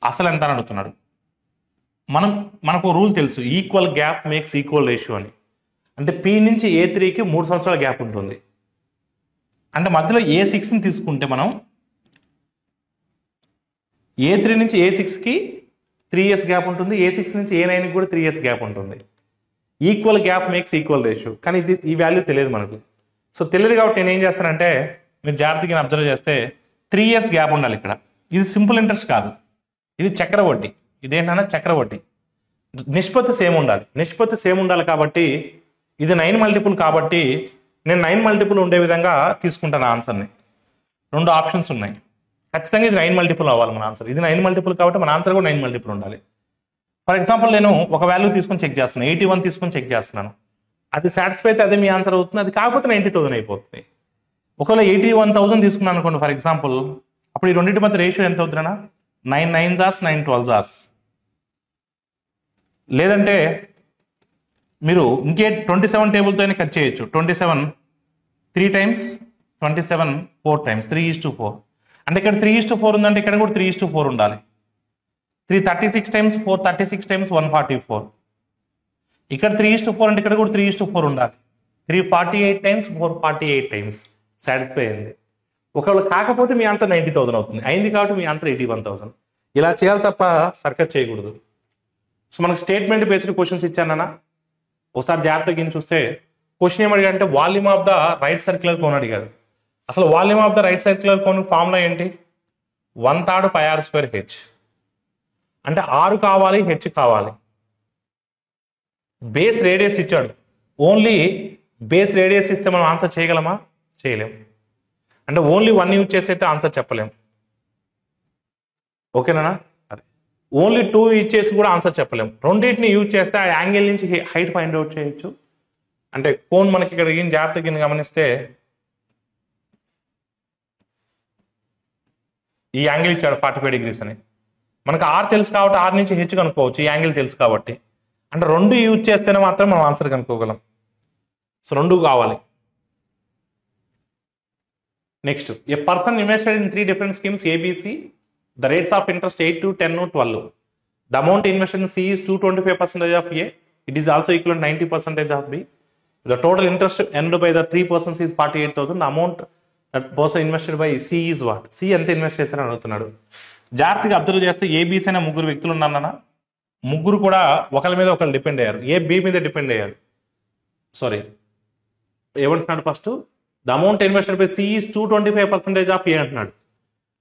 అసలు ఎంత అని అడుగుతున్నాడు. మనకు రూల్ తెలుసు, equal gap makes equal ratio అని. అంటే P నుంచి A3కి 3 సంవత్సరాల గ్యాప్ ఉంటుంది. అంటే మధ్యలో A6ని తీసుకుంటే మనం A3 నుంచి A6కి 3 years గ్యాప్ ఉంటుంది, A6 నుంచి A9కి కూడా 3 years గ్యాప్ ఉంటుంది. Equal gap makes equal ratio. కానీ ఈ వాల్యూ తెలియదు మనకు. సో తెలియదు కాబట్టి నేను ఏం చేస్తానంటే, మీరు జాగ్రత్తగా అబ్జర్వ్ చేస్తే 3 years గ్యాప్ ఉండాలి ఇక్కడ. ఇది సింపుల్ ఇంట్రెస్ట్ కాదు, ఇది చక్రవడ్డీ. ఇదేంటన్నా చక్రవడ్డీ. నిష్పత్తి సేమ్ ఉండాలి. నిష్పత్తి సేమ్ ఉండాలి కాబట్టి ఇది 9 multiple కాబట్టి నేను 9 multiple ఉండే విధంగా తీసుకుంటాను ఆన్సర్ని. 2 ఆప్షన్స్ ఉన్నాయి. ఖచ్చితంగా ఇది 9 multiple అవ్వాలి మన ఆన్సర్. ఇది 9 multiple కాబట్టి మన ఆన్సర్ కూడా 9 multiple ఉండాలి. ఫర్ ఎగ్జాంపుల్ నేను ఒక వాల్యూ తీసుకొని చెక్ చేస్తున్నాను, 81 తీసుకొని చెక్ చేస్తున్నాను. అది సాటిస్ఫై అయితే అదే మీ ఆన్సర్ అవుతుంది. అది కాకపోతే 90,000 అయిపోతుంది. ఒకవేళ 81,000 తీసుకున్నాను అనుకోండి ఫర్ ఎగ్జాంపుల్, అప్పుడు ఈ రెండింటి మధ్య రేషియో ఎంత అవుతుందన్నా? 9 9s hours 9 12s hours. లేదంటే మీరు ఇంకే 27 టేబుల్తోనే కట్ చేయొచ్చు. 27 3 times, 27 4 times, 3:4. అంటే ఇక్కడ 3:4 ఉందంటే ఇక్కడ కూడా 3:4 ఉండాలి. 336 times 4 36 times 144. ఇక్కడ 3:4 అంటే ఇక్కడ కూడా 3:4 ఉండాలి. 348 times 448 times సాటిస్ఫై అయింది. ఒకవేళ కాకపోతే మీ ఆన్సర్ 90,000 అవుతుంది. అయింది కాబట్టి మీ ఆన్సర్ 81,000. ఇలా చేయాలి తప్ప సర్కస్ చేయకూడదు. సో మనకు స్టేట్మెంట్ బేస్డ్ క్వశ్చన్స్ ఇచ్చానన్నా, ఒకసారి జాగ్రత్తగా చూస్తే క్వశ్చన్ ఏమడిగాడంటే volume of the right circular cone అడిగాడు. అసలు volume of the right circular cone formula ఏంటి? 1/3 πr²h. అంటే R కావాలి, H కావాలి. బేస్ రేడియస్ ఇచ్చాడు. ఓన్లీ బేస్ రేడియస్ ఇస్తే మనం ఆన్సర్ చేయగలమా? చేయలేం. అంటే ఓన్లీ 1 యూజ్ చేసి అయితే ఆన్సర్ చెప్పలేం. ఓకేనా? అదే ఓన్లీ 2 యూజ్ చేసి కూడా ఆన్సర్ చెప్పలేం. రెండింటిని యూజ్ చేస్తే ఆ యాంగిల్ నుంచి హైట్ ఫైండ్ అవుట్ చేయొచ్చు. అంటే కోన్ మనకి ఇక్కడ ఏం జాగ్రత్తగా గమనిస్తే ఈ యాంగిల్ ఇచ్చాడు 45 degrees అని. మనకు R తెలుసు కాబట్టి R నుంచి H కనుక్కోవచ్చు, ఈ యాంగిల్ తెలుసు కాబట్టి. అంటే 2 యూజ్ చేస్తేనే మాత్రం మనం ఆన్సర్ కనుక్కోగలం. సో 2 కావాలి. Next, A person invested in 3 different schemes ABC. The rates of interest 8 to 10 to 12. The amount invested in C is 225% of A. It is also equivalent to 90% of B. The total interest earned by the 3 persons is 48,000. The amount that person invested by C is what? C ఎంత invest చేశారని అడుగుతున్నాడు. జాగ్రత్తగా observe చేస్తే ABC అనే ముగ్గురు వ్యక్తులు ఉన్నారన్న, ముగ్గురు కూడా ఒకరి మీద ఒకరు డిపెండ్ అయ్యారు. ఏ బి మీద డిపెండ్ అయ్యారు. సారీ, ఏమంటున్నాడు first, the amount invested by C is 225% of A అంటున్నాడు.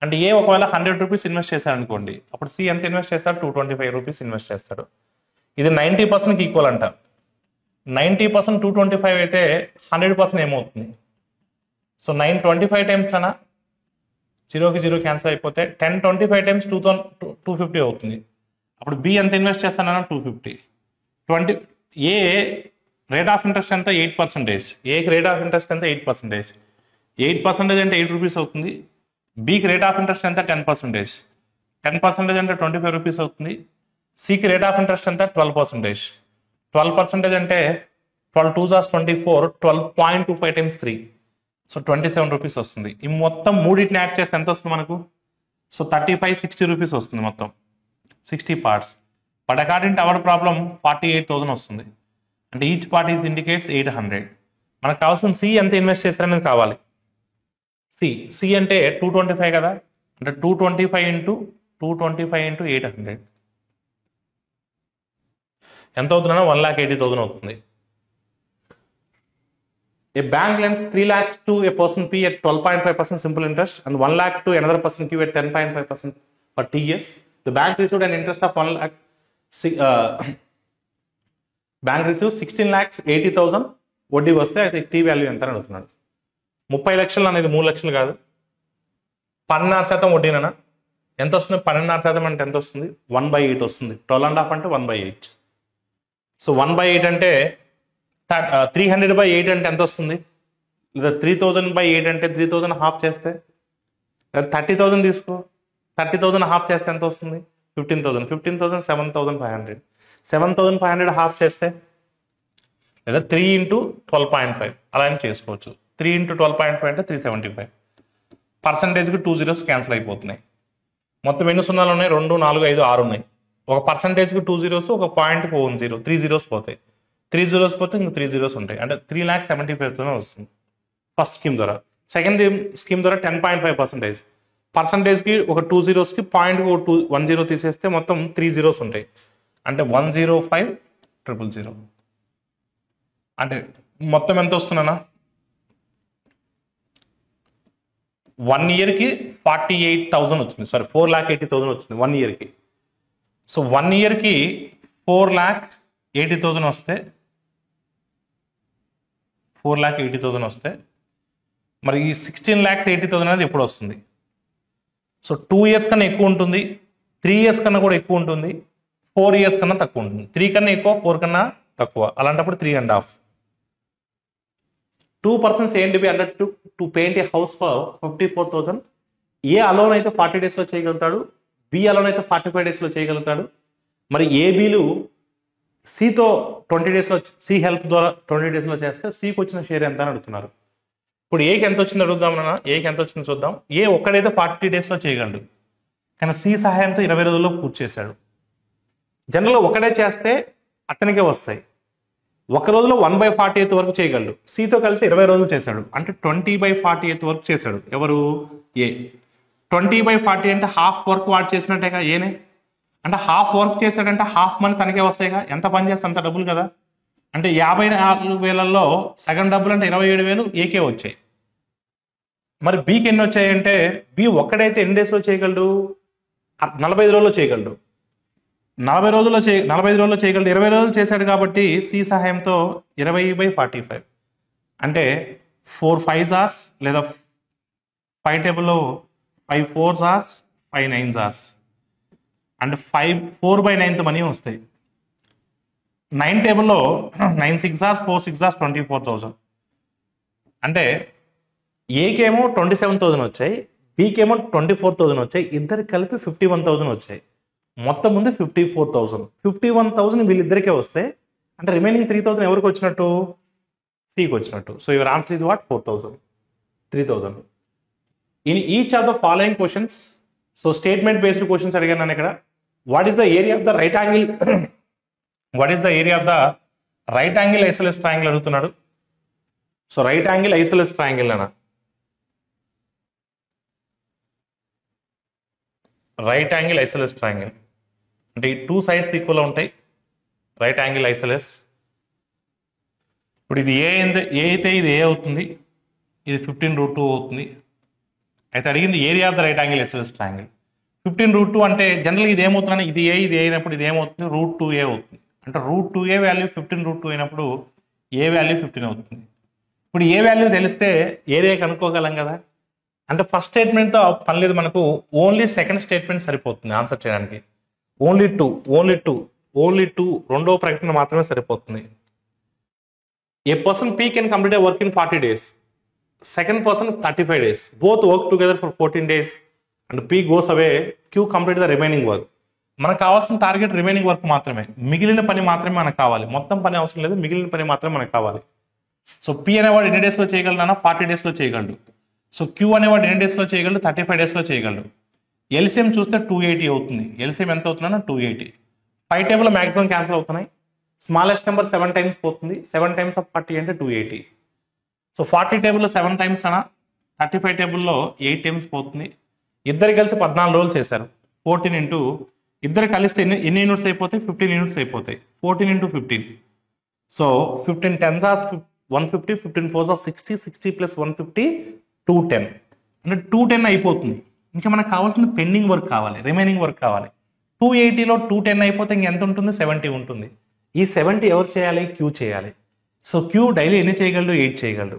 అంటే ఏ ఒకవేళ 100 రూపీస్ ఇన్వెస్ట్ చేశాడు అనుకోండి, అప్పుడు సి ఎంత ఇన్వెస్ట్ చేస్తాడు? 225 రూపీస్ ఇన్వెస్ట్ చేస్తాడు. ఇది 90%కి ఈక్వల్ అంట. 90% 225 అయితే 100% ఏమవుతుంది? సో 925 టైమ్స్ అనా, 0కి 0 క్యాన్సిల్ అయిపోతే 1025 టైమ్స్ 250 అవుతుంది. అప్పుడు బి ఎంత ఇన్వెస్ట్ చేస్తానన్నా 250. ఏ రేట్ ఆఫ్ ఇంట్రెస్ట్ ఎంత? 8%. ఏకి రేట్ ఆఫ్ ఇంట్రెస్ట్ ఎంత? 8%. 8% అంటే 8 రూపీస్ అవుతుంది. బికి రేట్ ఆఫ్ ఇంట్రెస్ట్ ఎంత? 10%. 10% అంటే 25 రూపీస్ అవుతుంది. సికి రేట్ ఆఫ్ ఇంట్రెస్ట్ ఎంత? 12%. 12% అంటే 12 2 24, 12.25 టైమ్స్ 3, సో 27 రూపీస్ వస్తుంది. ఈ మొత్తం మూడింటిని యాడ్ చేస్తే ఎంత వస్తుంది మనకు? సో 35 60 రూపీస్ వస్తుంది మొత్తం, 60 parts. But according to our problem 48,000 వస్తుంది. అంటే ఈచ్ పార్ట్ ఈజ్ ఇండికేట్స్ 800. మనకు కావాల్సిన సి ఎంత ఇన్వెస్ట్ చేస్తారనేది కావాలి. సి అంటే 225 కదా, అంటే 225 ఇంటూ 800 ఎంత అవుతుందన్నా? 1,80,000 అవుతుంది. A bank lends 3 lakhs to a person P at 12.5% simple interest and 1 lakh to another person Q at 10.5% for 3 years. The bank received an interest of 1 lakh. Bank received 16,80,000. వడ్డీ వస్తే అయితే tea value ఎంత అని అడుగుతున్నాడు. 30 లక్షలు అనేది 3 లక్షలు కాదు, 12.5% వడ్డీనా ఎంత వస్తుంది? 12.5% అంటే ఎంత వస్తుంది? 1/8 వస్తుంది. 12.5 అంటే 1/8. సో 1/8 అంటే 300/8 అంటే ఎంత వస్తుంది? లేదా 3,000/8 అంటే 3,000 హాఫ్ చేస్తే, లేదా 30,000 తీసుకో, 30,000 హాఫ్ చేస్తే ఎంత వస్తుంది? 15,000. 15,000 7,500. 7,500 హాఫ్ చేస్తే, లేదా 3 ఇంటూ 12.5 అలా అని చేసుకోవచ్చు. 3 ఇంటూ 12.5 అంటే 375. పర్సంటేజ్కి 2 zeros క్యాన్సిల్ అయిపోతున్నాయి. మొత్తం ఎన్ని సున్నాలు ఉన్నాయి? 2 4 5 6 ఉన్నాయి. ఒక పర్సంటేజ్కి 2 zeros, ఒక పాయింట్కి 1 0, 3 zeros పోతాయి. 3 zeros పోతే ఇంక 3 zeros ఉంటాయి. అంటే 3,75,000 వస్తుంది ఫస్ట్ స్కీమ్ ద్వారా. సెకండ్ స్కీమ్ ద్వారా 10.5%. పర్సంటేజ్కి ఒక 2 zeros, పాయింట్కి 1 0 తీసేస్తే మొత్తం 3 zeros ఉంటాయి. అంటే 105,000. అంటే మొత్తం ఎంత వస్తున్నానా? 1 yearకి 48,000 వచ్చింది. సారీ, 4,80,000 వచ్చింది 1 yearకి. సో 1 yearకి 4,80,000 వస్తే, 4,80,000 వస్తే మరి ఈ 16,80,000 అనేది ఎప్పుడు వస్తుంది? సో 2 years కన్నా ఎక్కువ ఉంటుంది, 3 years కన్నా కూడా ఎక్కువ ఉంటుంది, 4 years కన్నా తక్కువ ఉంటుంది. 3 కన్నా ఎక్కువ, 4 కన్నా తక్కువ, అలాంటప్పుడు 3.5. 2 persons A and B under to paint a house for 54,000. A alone అయితే 40 days లో చేయగలుగుతాడు, బి అలోన్ అయితే 45 days లో చేయగలుగుతాడు. మరి ఏబీలు సితో 20 days లో, సి హెల్ప్ ద్వారా 20 days లో చేస్తే సికి వచ్చిన షేర్ ఎంత అని అడుగుతున్నారు. ఇప్పుడు ఏకి ఎంత వచ్చింది అడుగుదాం నాన్న. ఏకి ఎంత వచ్చింది చూద్దాం. ఏ ఒక్కడైతే 40 days లో చేయగలడు, కానీ సి సహాయంతో 20 రోజుల్లో పూర్తి చేశాడు. జనరల్గా ఒకడే చేస్తే అతనికే వస్తాయి. ఒక రోజులో 1/48 వరకు చేయగలడు. సితో కలిసి 20 రోజులు చేశాడు, అంటే 20/48 వరకు చేశాడు. ఎవరు? ఏ. 20/40 అంటే హాఫ్ వర్క్ వాడు చేసినట్టేగా ఏనే. అంటే హాఫ్ వర్క్ చేశాడంటే హాఫ్ మనీ తనకే వస్తాయిగా. ఎంత పని చేస్తే అంత డబ్బులు కదా. అంటే 54,000లో సగం డబ్బులు అంటే 27,000 ఏకే వచ్చాయి. మరి బీకి ఎన్ని వచ్చాయంటే, బి ఒక్కడైతే ఎన్ని డేస్లో చేయగలడు? 45 రోజుల్లో చేయగలడు. 45 రోజుల్లో చేయగలడు. 20 రోజులు చేశాడు కాబట్టి సి సహాయంతో 20/45 అంటే 4 5 hours, లేదా 5 టేబుల్లో 5 4 hours, 5 9 hours, అంటే 4/9 మనీ వస్తాయి. 9 టేబుల్లో 9 6 hours, 4 6 hours, 24,000. అంటే ఏకేమో 27,000 వచ్చాయి, బీకేమో 24,000 వచ్చాయి. ఇద్దరికి కలిపి 51,000 వచ్చాయి. మొత్తం ముందు 54,000. 51,000 వీళ్ళిద్దరికే వస్తే, అంటే రిమైనింగ్ 3,000 ఎవరికి వచ్చినట్టు? సికి వచ్చినట్టు. So your answer is what? 4,000. 3,000. In each of the following questions, so statement based questions అడిగాను నేను ఇక్కడ. What is the area of the right angle? What is the area of the right angle isosceles triangle అడుగుతున్నాడు. So right angle isosceles triangle అన్న, right angle isosceles triangle అంటే ఈ 2 sides equal ఉంటాయి. Right angle isosceles. ఇప్పుడు ఇది ఏ అయితే ఇది ఏ అవుతుంది, ఇది 15√2 అవుతుంది. అయితే అడిగింది area of the right angle isosceles triangle. 15√2 అంటే జనరల్గా ఇది ఏమవుతుందని ఇది ఏ అయినప్పుడు ఇది ఏమవుతుంది, √2a అవుతుంది. అంటే √2a వాల్యూ 15√2 అయినప్పుడు ఏ వాల్యూ 15 అవుతుంది. ఇప్పుడు ఏ వాల్యూ తెలిస్తే ఏరియా కనుక్కోగలం కదా. అంటే ఫస్ట్ స్టేట్మెంట్తో పని లేదు మనకు, ఓన్లీ సెకండ్ స్టేట్మెంట్ సరిపోతుంది ఆన్సర్ చేయడానికి. ఓన్లీ టూ రెండో ప్రకటన మాత్రమే సరిపోతుంది. A person P can complete work in 40 days, second person 35 days, both work together for 14 days and P goes away, Q complete the remaining work. మనకు కావాల్సిన target remaining work మాత్రమే, మిగిలిన పని మాత్రమే మనకు కావాలి. మొత్తం పని అవసరం లేదు, మిగిలిన పని మాత్రమే మనకు కావాలి. సో P అనేవాడు ఎన్ని డేస్లో చేయగలనా, 40 daysలో చేయగలడు. సో Q అనేవాడు ఎన్ని డేస్లో చేయగలడు, 35 daysలో చేయగలడు. ఎల్సిఎం చూస్తే 280 అవుతుంది. ఎల్సిఎం ఎంత అవుతుందన్నా 280. 5 టేబుల్ మ్యాక్సిమం క్యాన్సిల్ అవుతున్నాయి. స్మాలెస్ట్ నెంబర్ 7 times పోతుంది. 7 times of 40 అంటే 280. సో 40 టేబుల్లో 7 times అనా, 35 టేబుల్లో 8 times పోతుంది. ఇద్దరు కలిసి 14 రోజులు చేశారు. 14 ఇంటూ ఇద్దరు కలిస్తే ఎన్ని యూనిట్స్ అయిపోతాయి, 15 యూనిట్స్ అయిపోతాయి. 14 into 15. So 15 10s are 150, 15 4s are 60, 60 plus 150 210. అంటే 210 అయిపోతుంది. ఇంకా మనకు కావాల్సిన పెండింగ్ వర్క్ కావాలి, రిమైనింగ్ వర్క్ కావాలి. 280లో 210 అయిపోతే ఇంకెంత ఉంటుంది, 70 ఉంటుంది. ఈ 70 ఎవరు చేయాలి, Q చేయాలి. సో Q డైలీ ఎన్ని చేయగలడు, 8 చేయగలడు.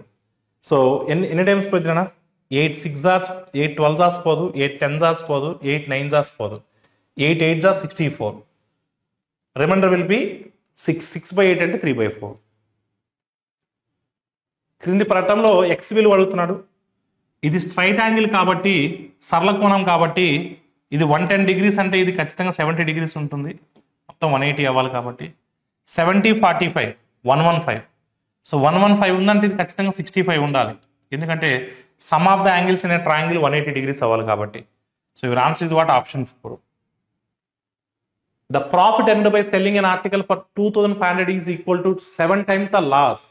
సో ఎన్ని times పోతుందన్నా, 8 6s are 8 12s are పోదు, 8 10s are పోదు, 8 9s are పోదు, 8 8s are 64. Reminder will be 6/8 అంటే 3/4. క్రింది పటంలో ఎక్స్ విలువ అడుగుతున్నాడు. ఇది స్ట్రైట్ యాంగిల్ కాబట్టి, సరళ కోణం కాబట్టి ఇది 110 degrees అంటే ఇది ఖచ్చితంగా 70 degrees ఉంటుంది. మొత్తం 180 అవ్వాలి కాబట్టి 70 45 115. సో 115 ఉందంటే ఇది ఖచ్చితంగా 65 ఉండాలి. ఎందుకంటే some of the angles in a triangle 180 degrees అవ్వాలి కాబట్టి. So your answer is what, option 4. The profit earned by selling an article for 2,500 is equal to 7 times the loss.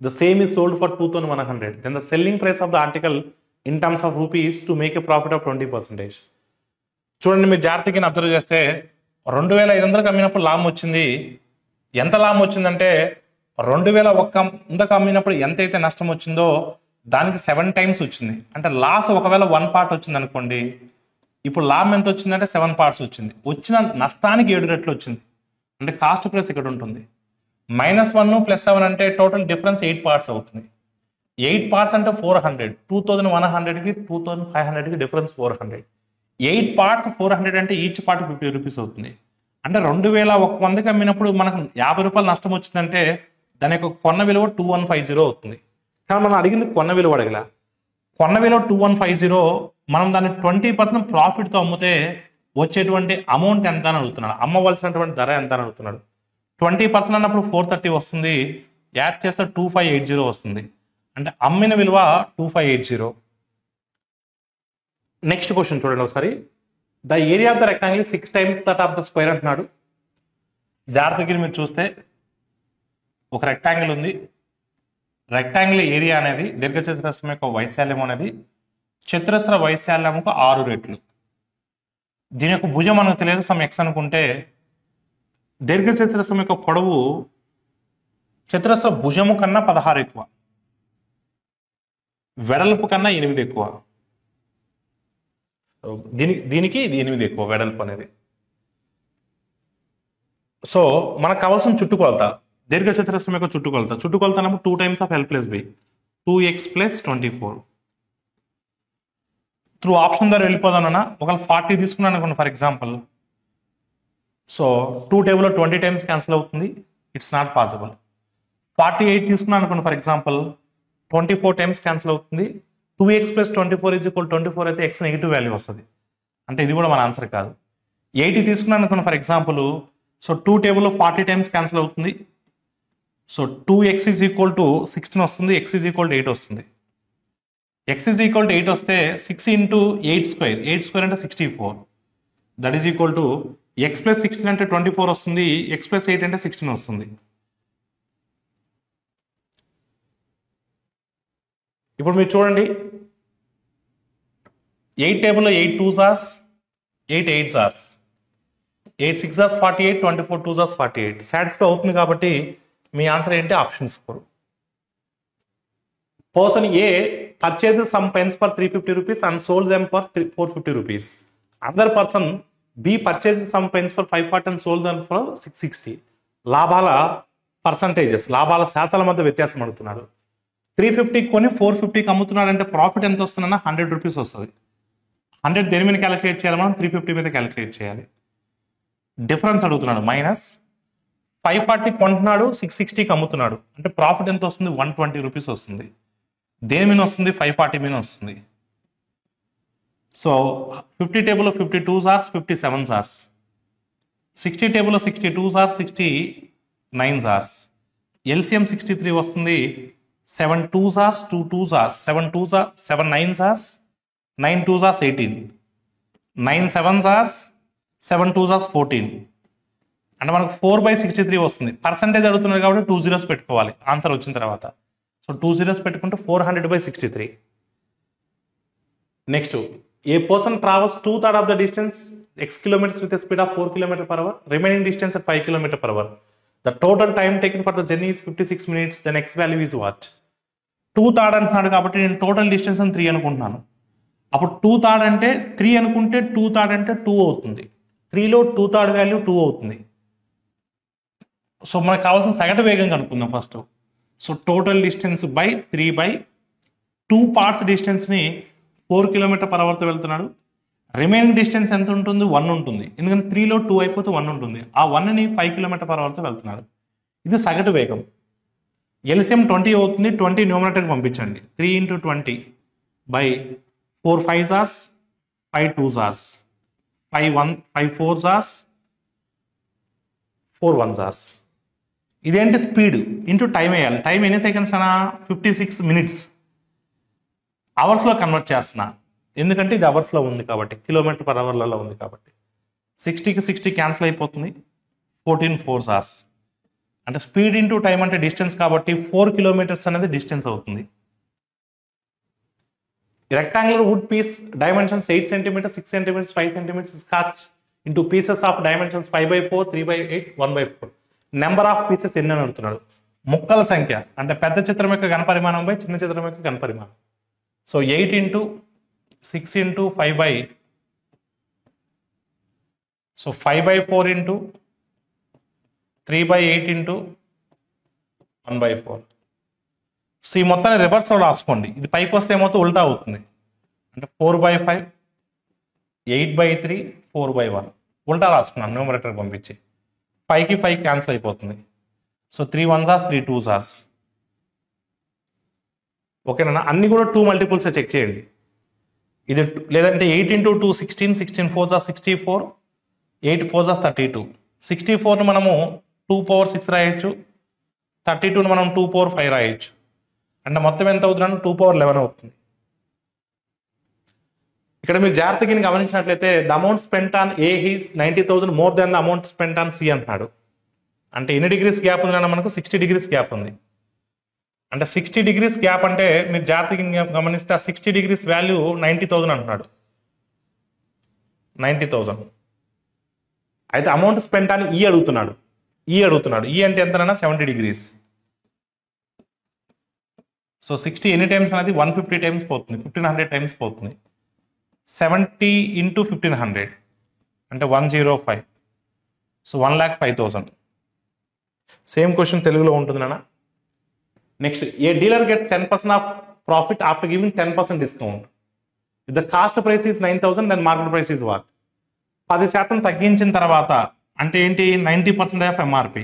The same is sold for 2,100. Then the selling price of the article in terms of rupees to make a profit of 20%. చూడండి, మీరు జాగ్రత్తగా observe చేస్తే 2,500 అమ్మినప్పుడు లాభం వచ్చింది. ఎంత లాభం వచ్చిందంటే 2,100 అమ్మినప్పుడు ఎంతైతే నష్టం వచ్చిందో దానికి 7 times వచ్చింది. అంటే లాస్ ఒకవేళ 1 part వచ్చింది అనుకోండి, ఇప్పుడు లాభం ఎంత వచ్చిందంటే 7 parts వచ్చింది. వచ్చిన నష్టానికి 7 రెట్లు వచ్చింది. అంటే కాస్ట్ ప్లస్ ఇక్కడ ఉంటుంది. -1 + 7 అంటే టోటల్ డిఫరెన్స్ 8 parts అవుతుంది. 8 parts అంటే 400. 2,100కి 2,500కి డిఫరెన్స్ 400. 8 parts 400 అంటే ఈచ్ పార్ట్ 50 rupees అవుతుంది. అంటే 2,100కి అమ్మినప్పుడు మనకు 50 రూపాయలు నష్టం వచ్చిందంటే దాని యొక్క కొన్న విలువ 2150 అవుతుంది. కానీ మనం అడిగింది కొన్న విలువ అడగల. కొన్న విలువ 2150, మనం దాన్ని 20% ప్రాఫిట్తో అమ్మితే వచ్చేటువంటి అమౌంట్ ఎంత అని అడుగుతున్నాడు. అమ్మవలసినటువంటి ధర ఎంత అని అడుగుతున్నాడు. 20% అన్నప్పుడు 430 వస్తుంది. యాడ్ చేస్తే 2580 వస్తుంది. అంటే అమ్మిన విలువ 2580. నెక్స్ట్ క్వశ్చన్ చూడండి ఒకసారి. The area of the rectangle 6 times that of the square అంటున్నాడు. జాగ్రత్తగా మీరు చూస్తే ఒక రెక్టాంగిల్ ఉంది. రెక్టాంగిల్ ఏరియా అనేది దీర్ఘచతురస్రం యొక్క వైశాల్యం అనేది చతురస్ర వైశాల్యముకు 6 రెట్లు. దీని యొక్క భుజం మనకు తెలియదు, సమ్ ఎక్స్ అనుకుంటే దీర్ఘచతురస్రం యొక్క పొడవు చతురస్ర భుజము కన్నా 16 ఎక్కువ, వెడల్పు కన్నా 8 ఎక్కువ. దీనికి ఇది 8 ఎక్కువ వెడల్పు అనేది. సో మనకు కావాల్సిన చుట్టుకొలత, దీర్ఘచతురస్రం యొక్క చుట్టుకొలత 2 times of L + B, 2x + 24. Through option ద్వారా వెళ్ళిపోదానన్నా. ఒకవేళ 40 తీసుకున్నాను అనుకోండి ఫర్ ఎగ్జాంపుల్. సో 2 టేబుల్లో 20 times క్యాన్సిల్ అవుతుంది. It's not possible. 48 తీసుకున్నాను అనుకోండి ఫర్ ఎగ్జాంపుల్, 24 times క్యాన్సిల్ అవుతుంది. 2x + 24 = 24 అయితే x నెగిటివ్ వాల్యూ వస్తుంది. అంటే ఇది కూడా మన ఆన్సర్ కాదు. 80 తీసుకున్నాను అనుకోండి ఫర్ ఎగ్జాంపుల్. సో 2 టేబుల్లో 40 times క్యాన్సిల్ అవుతుంది. సో 2x = 16 వస్తుంది, x = 8 వస్తుంది. x = 8 వస్తే 6 × 8² 8² అంటే 64. That is equal to x + 16 అంటే 24 వస్తుంది, x + 8 అంటే 16 వస్తుంది. ఇప్పుడు మీరు చూడండి 8 టేబుల్లో 8 2s are 8 8s are 8 6s are 48 24 2s are 48 satisfy అవుతుంది కాబట్టి మీ ఆన్సర్ ఏంటి option 4. Person A purchases some pens for 350 rupees and sold them for 450 rupees. Other person B purchases some pens for 540 and sold them for 660. లాభాల percentages, లాభాల శాతాల మధ్య వ్యత్యాసం అడుగుతున్నాడు. 350 కొని 450కి అమ్ముతున్నాడు అంటే ప్రాఫిట్ ఎంత వస్తుందన్నా 100 రూపీస్ వస్తుంది. 100 దేని మీద క్యాలిక్యులేట్ చేయాలి, మనం 350 మీద క్యాలిక్యులేట్ చేయాలి. డిఫరెన్స్ అడుగుతున్నాడు. మైనస్ 540 కొంటున్నాడు, 660కి అమ్ముతున్నాడు అంటే ప్రాఫిట్ ఎంత వస్తుంది, 120 రూపీస్ వస్తుంది. దేని మీద వస్తుంది, 540 మీద వస్తుంది. సో 50 టేబుల్లో 52s are 57s are 60 టేబుల్లో 62s are 69s are LCM 63 వస్తుంది. 7 2s are 2 2s are 7 2s are 7 9s are 9 2s are 18 9 7s are 7 2s are 14 అంటే మనకు 4/63 వస్తుంది. పర్సంటేజ్ అడుగుతున్నారు కాబట్టి 2 zeros పెట్టుకోవాలి ఆన్సర్ వచ్చిన తర్వాత. సో 2 zeros పెట్టుకుంటే 400/63. Next, A person travels 2/3 of the distance x kilometers with a speed of 4 km/h, remaining distance at 5 km/h. The total time taken for the journey is 56 minutes. Then x value is what? 2/3 అంటున్నాడు కాబట్టి నేను total distance అని 3 అనుకుంటున్నాను. అప్పుడు 2/3 అంటే 3 అనుకుంటే 2/3 అంటే 2 అవుతుంది. 3లో 2/3 వాల్యూ 2 అవుతుంది. సో మనకు కావాల్సిన సగటు వేగం కనుక్కుందాం first. So total distance by 3/2 parts డిస్టెన్స్ని 4 km/h వెళ్తున్నాడు. రిమైనింగ్ డిస్టెన్స్ ఎంత ఉంటుంది, 1 ఉంటుంది. ఎందుకంటే 3లో 2 అయిపోతే 1 ఉంటుంది. ఆ 1ని 5 km/h వెళ్తున్నాడు. ఇది సగటు వేగం. ఎల్సిఎం 20 అవుతుంది. 20 న్యూమరేటర్కి పంపించండి. 3 × 20 by 4 5s are 5 2s are 5 4s are 4 1s are. ఇదేంటి, స్పీడ్ ఇంటూ టైం వేయాలి. టైం ఎన్ని సెకండ్స్ అన్నా, 56 minutes. అవర్స్లో కన్వర్ట్ చేస్తున్నా ఎందుకంటే ఇది అవర్స్లో ఉంది కాబట్టి, km/hలో ఉంది కాబట్టి. 60కి 60 క్యాన్సిల్ అయిపోతుంది. 14 4s are అంటే స్పీడ్ ఇంటూ టైం అంటే డిస్టెన్స్ కాబట్టి 4 kilometers అనేది డిస్టెన్స్ అవుతుంది. Rectangular wood piece dimensions 8 cm 6 cm 5 cm scotch into pieces of dimensions 5/4 3/8 1/4. Number of pieces ఎన్ని అని అడుగుతున్నాడు. ముక్కల సంఖ్య అంటే పెద్ద చిత్రం యొక్క ఘనపరిమాణం బై చిన్న చిత్రం యొక్క ఘనపరిమాణం. So 8 × 6 × 5 so 5/4 × 3/8 × 1/4. సో ఈ మొత్తాన్ని రివర్స్లో రాసుకోండి. ఇది పైకి వస్తే ఏమవుతుంది, ఉల్టా అవుతుంది. అంటే 4/5 8/3 4/1 ఉల్టా రాసుకున్నాను న్యూమరేటర్ పంపించి. 5కి 5 క్యాన్సిల్ అయిపోతుంది. So 3 1s are 3 2s are. ఓకేనా, అన్ని కూడా 2 multiples చెక్ చేయండి. ఇది లేదంటే 8 × 2 16 16 4s are 64 8 4s are 32. 64ని మనము 2/6 రాయొచ్చు. 32ని మనం 2/5 రాయొచ్చు. అంటే మొత్తం ఎంత అవుతుందంటే 2/11 అవుతుంది. ఇక్కడ మీరు జాగ్రత్తగా గమనించినట్లయితే the amount spent on A is 90,000 more than the amount spent on C అంటున్నాడు. అంటే ఎన్ని డిగ్రీస్ గ్యాప్ ఉందన్న, మనకు 60 degrees గ్యాప్ ఉంది. అంటే 60 degrees గ్యాప్ అంటే మీరు జాగ్రత్తగా గమనిస్తే ఆ 60 degrees వాల్యూ 90,000 అంటున్నాడు. 90,000 అయితే అమౌంట్ స్పెంట్ ఆన్ ఈ అడుగుతున్నాడు. ఈ అంటే ఎంతనన్నా 70 degrees. సో 60 ఎన్ని టైమ్స్ అనేది 150 టైమ్స్ పోతుంది, 1500 టైమ్స్ పోతుంది. 70 × 1500 అంటే 105. సో 1,05,000. సేమ్ క్వశ్చన్ తెలుగులో ఉంటుంది నాన్న. Next, a dealer gets 10% of profit after giving 10% discount. If the cost price is 9,000 then market price is what. 10% తగ్గించిన తర్వాత అంటే ఏంటి, 90% ఆఫ్ ఎంఆర్పి.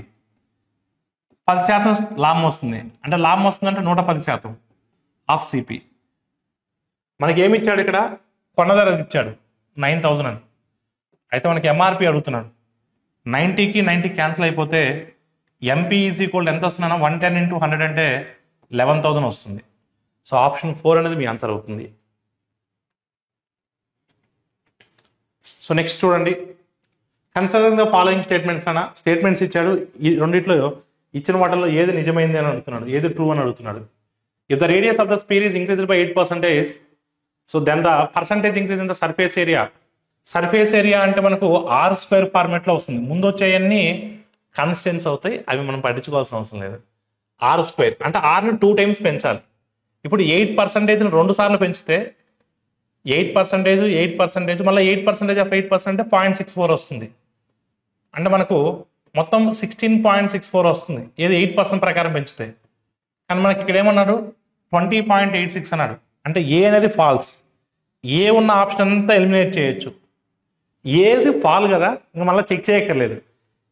10% లాభం వస్తుంది. అంటే లాభం వస్తుందంటే 110% ఆఫ్ సిపి. మనకి ఏమి ఇచ్చాడు ఇక్కడ, కొన్న ధర ఇచ్చాడు 9,000 అని. అయితే మనకి ఎంఆర్పి అడుగుతున్నాడు. 90కి 90 క్యాన్సిల్ అయిపోతే ఎంపీ ఈజ్ ఈక్వల్ ఎంత వస్తుందన్నా, 110 × 100 అంటే 11,000 వస్తుంది. సో ఆప్షన్ 4 అనేది మీ ఆన్సర్ అవుతుంది. సో నెక్స్ట్ చూడండి, కన్సిడరింగ్ ద ఫాలోయింగ్ స్టేట్మెంట్స్ అన్న స్టేట్మెంట్స్ ఇచ్చాడు. ఈ రెండిట్లో ఇచ్చిన వాటిల్లో ఏది నిజమైంది అని అడుగుతున్నాడు, ఏది ట్రూ అని అడుగుతున్నాడు. If the radius of the sphere is increased by 8%, so then the percentage increase in the surface area. Surface area అంటే మనకు ఆర్ స్క్వేర్ ఫార్మేట్లో వస్తుంది. ముందు వచ్చేవన్నీ కాన్స్టెంట్స్ అవుతాయి, అవి మనం పట్టించుకోవాల్సిన అవసరం లేదు. ఆర్ స్క్వేర్ అంటే ఆర్ని 2 times పెంచాలి. ఇప్పుడు 8% 2 సార్లు పెంచితే 8%, 8%, మళ్ళీ 8% ఆఫ్ 8% అంటే 0.64 వస్తుంది. అంటే మనకు మొత్తం 16.64 వస్తుంది, ఏది 8% ప్రకారం పెంచితే. కానీ మనకి ఇక్కడ ఏమన్నాడు 20.86 అన్నాడు. అంటే ఏ అనేది ఫాల్స్. ఏ ఉన్న ఆప్షన్ అంతా ఎలిమినేట్ చేయొచ్చు. ఏది ఫాల్ కదా, ఇంకా మళ్ళీ చెక్ చేయక్కర్లేదు.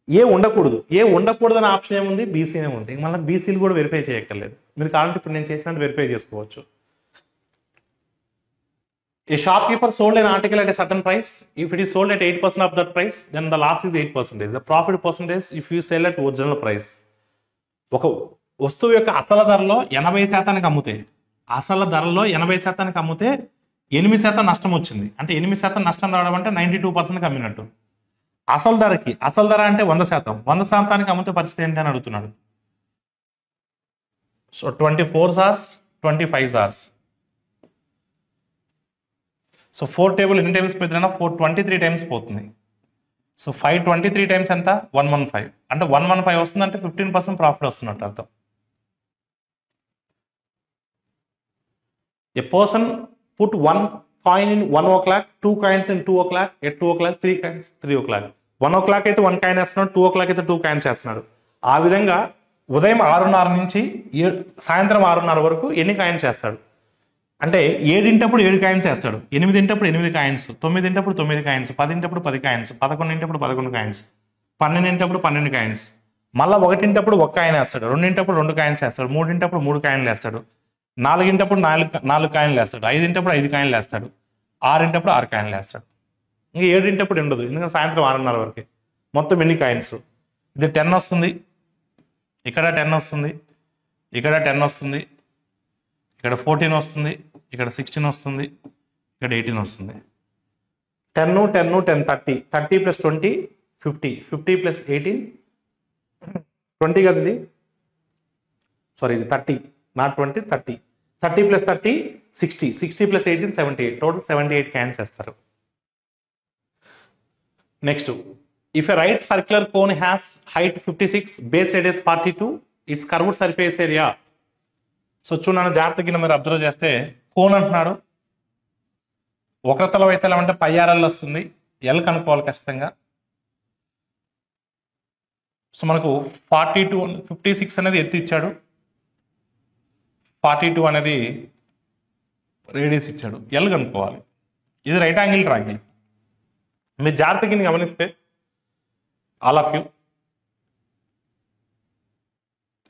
ఏ ఉండకూడదు, ఏ ఉండకూడదు అనే ఆప్షన్ ఏముంది, బీసీనే ఉంది. ఇంక మళ్ళీ బీసీలు కూడా వెరిఫై చేయక్కర్లేదు. మీరు కావాలంటే ఇప్పుడు నేను చేసినట్టు వెరిఫై చేసుకోవచ్చు. A shopkeeper sold an article at a certain price. If it is sold at 8% of that price, then the loss is 8%. The profit percentage if you sell at original price. ఒక వస్తువు యొక్క అసలు ధరలో 80% అమ్ముతే, అసలు ధరలో 80% అమ్ముతే 8% నష్టం వచ్చింది. అంటే 8% నష్టం రావడం అంటే 92% అమ్మినట్టు. అసలు ధరకి, అసలు ధర అంటే 100%, 100% అమ్మితే పరిస్థితి ఏంటి అని అడుగుతున్నాడు. So 24 hours, 25 hours. So 4 table ఎన్ని టైమ్స్ పెద్దనా 423 టైమ్స్ పోతుంది. సో 523 టైమ్స్ ఎంత 115. అంటే 115 వస్తుంది, అంటే 15% ప్రాఫిట్ వస్తున్నట్టు అర్థం. A person put 1 coin in 1 o'clock, 2 coins in 2 o'clock, at 2 o'clock 3 coins 3 o'clock. 1 o'clock అయితే 1 కాయిన్ వేస్తున్నాడు, 2 o'clock అయితే 2 కాయిన్స్ వేస్తున్నాడు. ఆ విధంగా ఉదయం 6:30 నుంచి సాయంత్రం 6:30 వరకు ఎన్ని కాయిన్స్ వేస్తాడు అంటే 7 7 కాయిన్స్ వేస్తాడు, 8 8 coins, 9 9 coins, 10 10 coins, 11 11 coins, 12 12 coins, మళ్ళీ 1 1 కాయిన్ వేస్తాడు, 2 2 కాయిన్స్ వేస్తాడు, 3 3 కాయిన్లు వేస్తాడు, 4 4 కాయిన్లు వేస్తాడు, 5 5 కాయిన్లు వేస్తాడు, 6 6 కాయిన్లు వేస్తాడు. ఇంకా 7 ఉండదు, ఎందుకంటే సాయంత్రం 6:30 వరకు. మొత్తం ఎన్ని కాయిన్స్, ఇది 10 వస్తుంది, ఇక్కడ 10 వస్తుంది, ఇక్కడ 10 వస్తుంది, ఇక్కడ 14 వస్తుంది, ఇక్కడ 16 వస్తుంది, ఇక్కడ 18 వస్తుంది. 10 10 10 30, 30 + 20 50, 50 + 18 20 కదా ఇది, సారీ ఇది 30 నాట్ 20, 30, 30 + 30 60, 60 + 18 78, టోటల్ 78 కాయిన్స్ వేస్తారు. Next, if a right circular cone has height 56, base radius 42, it's curved surface area. So చూడండి జాగ్రత్తగా మీరు అబ్జర్వ్ చేస్తే కోన్ అంటున్నాడు, వక్రతల వయసు ఎలా అంటే πRL వస్తుంది, ఎల్ కనుక్కోవాలి ఖచ్చితంగా. సో మనకు 42 56 అనేది ఎత్తు ఇచ్చాడు, 42 అనేది రేడియస్ ఇచ్చాడు, ఎల్ కనుక్కోవాలి. ఇది రైట్ యాంగిల్ ట్రయాంగిల్. మీరు జాగ్రత్తగా గమనిస్తే ఆల్ ఆఫ్ యూ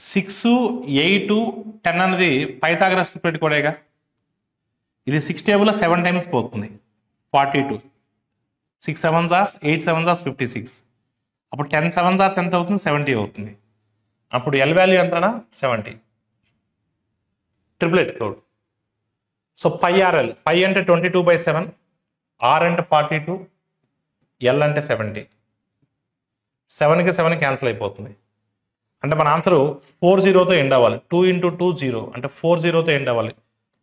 6 8 10 అనేది పైథాగరస్ పెట్టుకోడేగా. ఇది 6 టేబుల్లో 7 టైమ్స్ పోతుంది, 42, 6 7s 8 7s 56. అప్పుడు 10 7s ఎంత అవుతుంది, 70 అవుతుంది. అప్పుడు ఎల్ వాల్యూ ఎంతనా 70, ట్రిపులెట్ కోడ్. సో πRL, π అంటే 22/7, R అంటే 42, ఎల్ అంటే 70. 7కి 7 క్యాన్సిల్ అయిపోతుంది. అంటే మన ఆన్సర్ 40తో ఎండ్ అవ్వాలి. 2 × 2 0 అంటే 40తో ఎండ్ అవ్వాలి.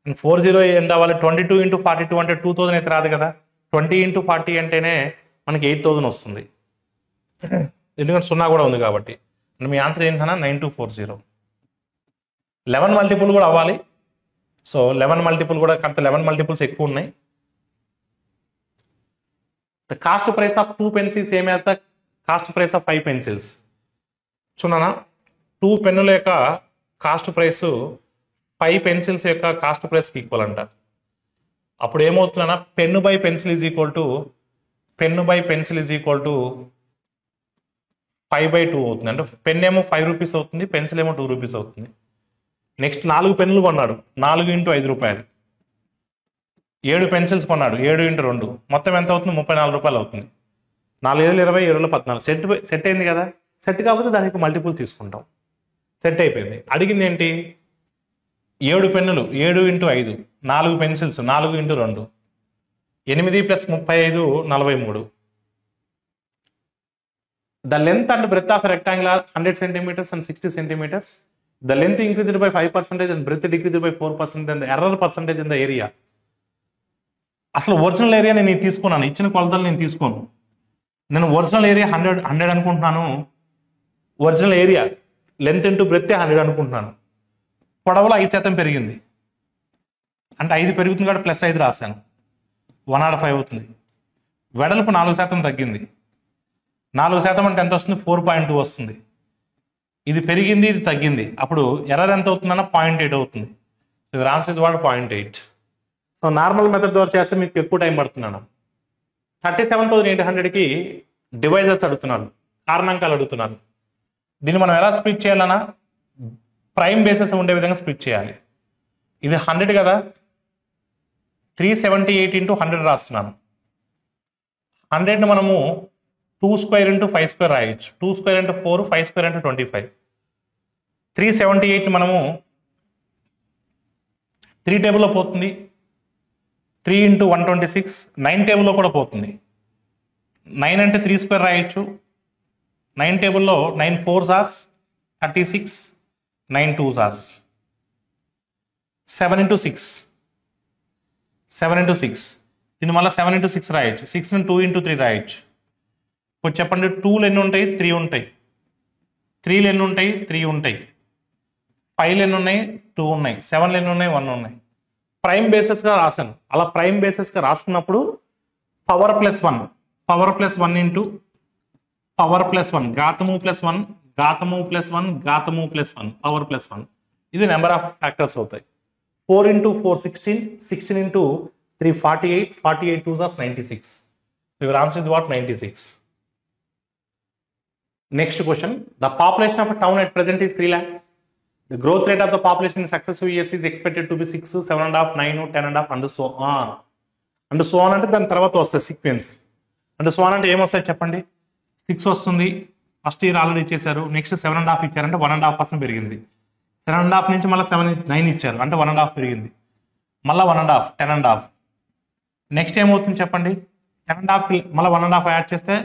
అండ్ 40 ఎండ్ అవ్వాలి. 22 × 42 అంటే 2000 అయితే రాదు కదా. 20 × 40 అంటేనే మనకి 8000 వస్తుంది, ఎందుకంటే 0 కూడా ఉంది కాబట్టి. అంటే మీ ఆన్సర్ ఏంటన్నా 9240. 11 మల్టిపుల్ కూడా అవ్వాలి. సో 11 మల్టిపుల్ కూడా కాకపోతే 11 మల్టిపుల్స్ ఎక్కువ ఉన్నాయి. The cost price of 2 pens is same as the cost price of 5 pencils. చూడనా 2 పెన్నుల యొక్క కాస్ట్ ప్రైస్ 5 పెన్సిల్స్ యొక్క కాస్ట్ ప్రైస్కి ఈక్వల్ అంట. అప్పుడు ఏమవుతుందన్నా pen by pencil is equal to 5/2 అవుతుంది. అంటే పెన్ ఏమో 5 రూపీస్ అవుతుంది, పెన్సిల్ ఏమో 2 రూపీస్ అవుతుంది. నెక్స్ట్ 4 పెన్నులు కొన్నాడు, 4 × 5 రూపాయలు. 7 పెన్సిల్స్ కొన్నాడు, 7 × 2 మొత్తం ఎంత అవుతుంది, 34 రూపాయలు అవుతుంది. 4 7 20, 7 14. సెట్ అయింది కదా. సెట్ కాకపోతే దానికి మల్టిపుల్ తీసుకుంటాం. సెట్ అయిపోయింది. అడిగింది ఏంటి, 7 పెన్నులు 7 × 5, 4 pencils 4 × 2, 8 + 35 43. The length and breadth of rectangle are 100 centimeters and 60 centimeters. The length increased by 5% and breadth decreased by 4% and error percentage in the area. అసలు ఒరిజినల్ ఏరియా నేను తీసుకున్నాను, ఇచ్చిన కొలతలు నేను తీసుకోను. నేను ఒరిజినల్ ఏరియా 100 అనుకుంటున్నాను. Original area length into breath 100 అనుకుంటున్నాను. పొడవులో 5% పెరిగింది అంటే 5 పెరుగుతుంది కాబట్టి +5 రాశాను, 105 అవుతుంది. వెడల్పు 4% తగ్గింది, 4% అంటే ఎంత వస్తుంది? 4.2 వస్తుంది. ఇది పెరిగింది, ఇది తగ్గింది, అప్పుడు ఎర్రర్ ఎంత అవుతుందన్న 0.8 అవుతుంది. Answer is what 0.8. So normal method ద్వారా చేస్తే మీకు ఎక్కువ టైం పడుతున్నాను. 37,800కి డివైజర్స్ అడుగుతున్నారు, కారణాంకాలు అడుగుతున్నారు. దీన్ని మనం ఎలా స్ప్లిట్ చేయాలన్నా ప్రైమ్ బేసెస్ ఉండే విధంగా స్ప్లిట్ చేయాలి. ఇది 100 కదా, 378 ఇంటూ 100 రాస్తున్నాను. 100ని మనము 2² ఇంటూ 5² రాయొచ్చు. 2² అంటే 4, 5² అంటే 25. 378 మనము 3 టేబుల్లో పోతుంది, 3 ఇంటూ 126, 9 టేబుల్లో కూడా పోతుంది. 9 అంటే 3² రాయొచ్చు. 9 టేబుల్లో 9 4s are 36, 9 2s are 7 into 6, 7 into 6. దీని మళ్ళీ 7 into 6 రాయొచ్చు. 6ని 2 into 3 రాయొచ్చు. ఇప్పుడు చెప్పండి, 2లు ఎన్ని ఉంటాయి? 3 ఉంటాయి. 3లు ఎన్ని ఉంటాయి? 3 ఉంటాయి. 5లు ఎన్ని ఉన్నాయి? 2 ఉన్నాయి. 7లు ఎన్ని ఉన్నాయి? 1 ఉన్నాయి. ప్రైమ్ బేసెస్గా రాశాను. అలా ప్రైమ్ బేసెస్గా రాసుకున్నప్పుడు power plus 1 into power plus 1, ఘాతము ప్లస్ 1, ఘాతము ప్లస్ 1, ఘాతము ప్లస్ 1, పవర్ ప్లస్ 1. ఇది నెంబర్ ఆఫ్ ఫ్యాక్టర్స్ అవుతాయి. 4 into 4 16, 16 into 3 48, 48 2s are 96. Your answer is what? 96. Next question. The population of a town at present is 3 lakhs. The growth rate of the population in successive years is expected to be 6, 7.5, 9, 10.5 and so on. And so on అంటే దాని తర్వాత వస్తాయి sequence. And so on అంటే ఏమొస్తాయి చెప్పండి? 6 వస్తుంది, first year already ఇచ్చేసారు. Next 7.5 ఇచ్చారంటే 1.5% పెరిగింది. 7.5 నుంచి మళ్ళీ 9 ఇచ్చారు అంటే 1.5 పెరిగింది. మళ్ళీ 1.5, 10.5. నెక్స్ట్ ఏమవుతుంది చెప్పండి? 10.5 మళ్ళీ 1.5 యాడ్ చేస్తే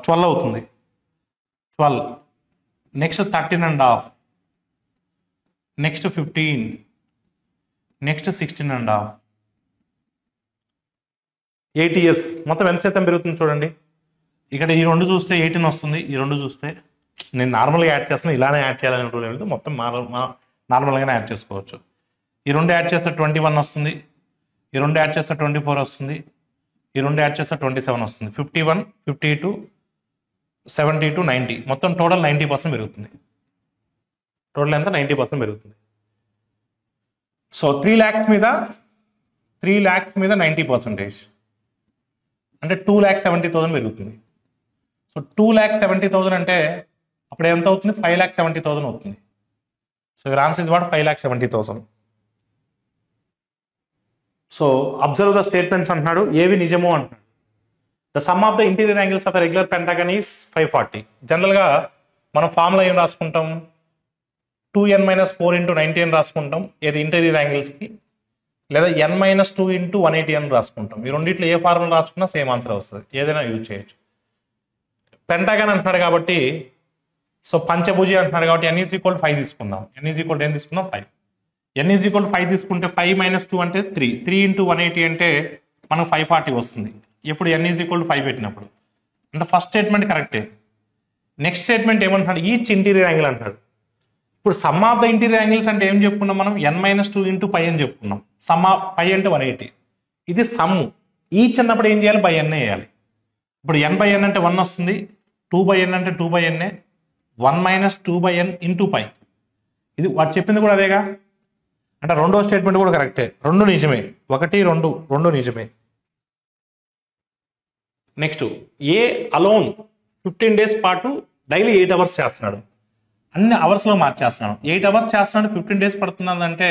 12 అవుతుంది. 12. Next 13.5, next 15, next 16.5. 8 years మొత్తం ఎంత శాతం పెరుగుతుంది చూడండి. ఇక్కడ ఈ 2 చూస్తే 18 వస్తుంది, ఈ 2 చూస్తే నేను నార్మల్గా యాడ్ చేస్తాను, ఇలానే యాడ్ చేయాలని రూల్ లేదు, మొత్తం నార్మల్గానే యాడ్ చేసుకోవచ్చు. ఈ 2 యాడ్ చేస్తే 21 వస్తుంది, ఈ 2 యాడ్ చేస్తే 24 వస్తుంది, ఈ 2 యాడ్ చేస్తే 27 వస్తుంది. 51, 52, 72, 90 మొత్తం టోటల్ 90% పెరుగుతుంది. టోటల్ ఎంత? 90% పెరుగుతుంది. సో 3 lakhs మీద 90% అంటే 2,70,000 పెరుగుతుంది. సో 2,70,000 అంటే అప్పుడు ఎంత అవుతుంది? 5,70,000 అవుతుంది. So your answer is what? 5,70,000. So observe the statements అంటున్నాడు, ఏవి నిజమో అంటున్నాడు. The sum of the interior angles of regular pentagon is 540. జనరల్గా మనం ఫార్ములా ఏం రాసుకుంటాం? 2n-4 ఇంటూ 90 అని రాసుకుంటాం ఏది ఇంటీరియర్ యాంగిల్స్కి, లేదా n-2 ఇంటూ 180 అని రాసుకుంటాం. ఈ రెండిట్లో ఏ ఫార్ములా రాసుకున్నా సేమ్ ఆన్సర్ వస్తుంది, ఏదైనా యూజ్ చేయొచ్చు. పెంటాగన్ అంటున్నాడు కాబట్టి, సో పంచభుజి అంటున్నాడు కాబట్టి n=5 తీసుకుందాం. n=ఏం తీసుకుందాం? 5. n=5 తీసుకుంటే 5 - 2 అంటే 3. 3 ఇంటూ 180 అంటే మనకు 540 వస్తుంది. ఎప్పుడు n=5 పెట్టినప్పుడు. అంటే ఫస్ట్ స్టేట్మెంట్ కరెక్టే. నెక్స్ట్ స్టేట్మెంట్ ఏమంటున్నాడు? ఈచ్ ఇంటీరియర్ యాంగిల్ అంటాడు. ఇప్పుడు some of the interior angles అంటే ఏం చెప్పుకున్నాం మనం? n-2 ఇంటూ π అని చెప్పుకున్నాం. సమ్ ఆఫ్ π అంటే 180. ఇది సమ్. ఈచ్ అన్నప్పుడు ఏం చేయాలి? బై n వేయాలి. ఇప్పుడు n/n అంటే 1 వస్తుంది, 2/n అంటే 2/n, 1 - 2/n ఇంటూ π. ఇది వాడు చెప్పింది కూడా అదేగా. అంటే రెండో స్టేట్మెంట్ కూడా కరెక్టే, 2 నిజమే. 1, 2 నిజమే. నెక్స్ట్, ఏ అలోన్ 15 days పాటు డైలీ 8 hours చేస్తున్నాడు. అన్ని అవర్స్లో మార్చేస్తున్నాడు. 8 hours చేస్తున్నాడు, 15 days పడుతున్నది అంటే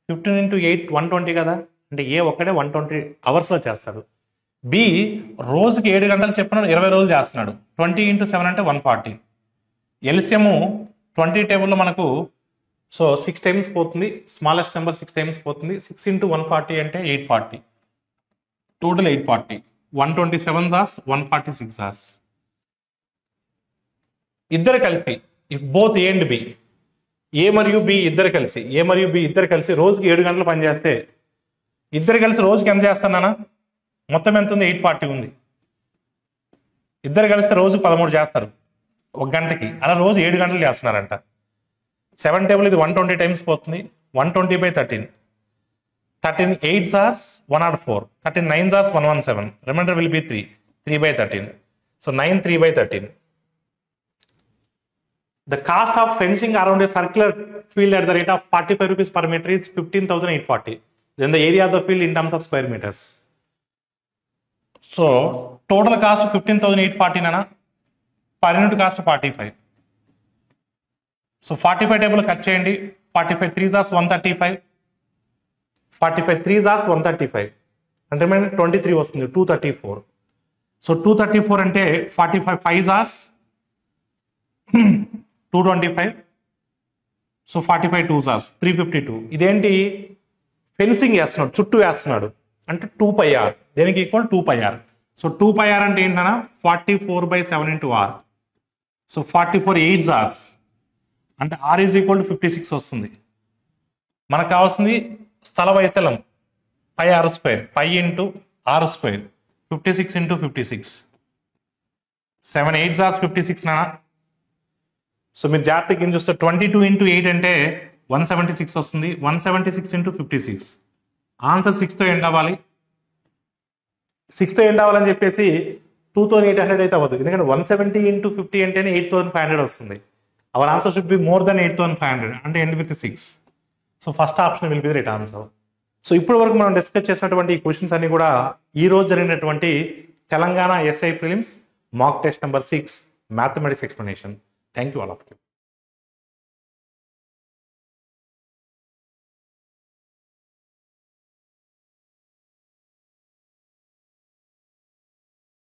15 into 8 120 కదా. అంటే ఏ ఒక్కడే 120 hours చేస్తాడు. బి రోజుకి 7 గంటలు చెప్పిన 20 రోజులు చేస్తున్నాడు. 20 into 7 అంటే 140. ఎల్సిఎం 20 టేబుల్లో మనకు సో 6 times పోతుంది. స్మాలెస్ట్ నెంబర్ 6 times పోతుంది. 6 into 140 అంటే 840. టోటల్ 840. 127 hours, 146 hours. ఇద్దరు కలిసి if both A and B A మరియు బి ఇద్దరు కలిసి రోజుకి 7 గంటలు పనిచేస్తే ఇద్దరు కలిసి రోజుకి ఎంత చేస్తానా? మొత్తం ఎంత ఉంది? 840 ఉంది. ఇద్దరు కలిస్తే రోజు 13 చేస్తారు ఒక గంటకి. అలా రోజు 7 గంటలు చేస్తున్నారంట. 7 టేబుల్ ఇది 120 టైమ్స్ పోతుంది. 120/13. 13 8s are 104. 13 9s are 117. Remainder will be 3. 3/13. So 9 3/13. The cost of fencing around a circular field at the rate of 45 rupees per meter is 15,840. Then the area of the field in terms of square meters. So total cost 15,840 nana. Per unit cost 45. So 45 table cut cheyandi. 45 3s are 135. 45 3s are 135. And remaining 23 వస్తుంది 234. So 234 అంటే 45 5s are 225. So 45 2s are 352. ఇదేంటి? Fencing వేస్తున్నాడు, చుట్టూ వేస్తున్నాడు అంటే 2πr. దేనికి equal? 2πr. So 2πr అంటే ఏంటన్నా? 44/7 into r. So 44 8s are అంటే r is equal to 56 వస్తుంది. మనకు కావాల్సింది స్థల వైశాల్యం πr². π into r². 56 into 56. 7 8s are 56 నానా. సో మీరు జాగ్రత్తగా ఏం చూస్తే 22 into 8 అంటే 176 వస్తుంది. 176 into 56. ఆన్సర్ 6తో ఎండ్ అవ్వాలి. 6తో ఎండ్ అవ్వాలని చెప్పేసి 2800 అయితే అవ్వదు. ఎందుకంటే 170 into 50 అంటేనే 8500 వస్తుంది. Our answer should be more than 8500 అంటే end with 6. So first option will be the right answer. So ఇప్పటి వరకు మనం డిస్కస్ చేసినటువంటి ఈ క్వశ్చన్స్ అన్ని కూడా ఈ రోజు జరిగినటువంటి Telangana SI prelims mock test number 6 mathematics explanation. Thank you all of you.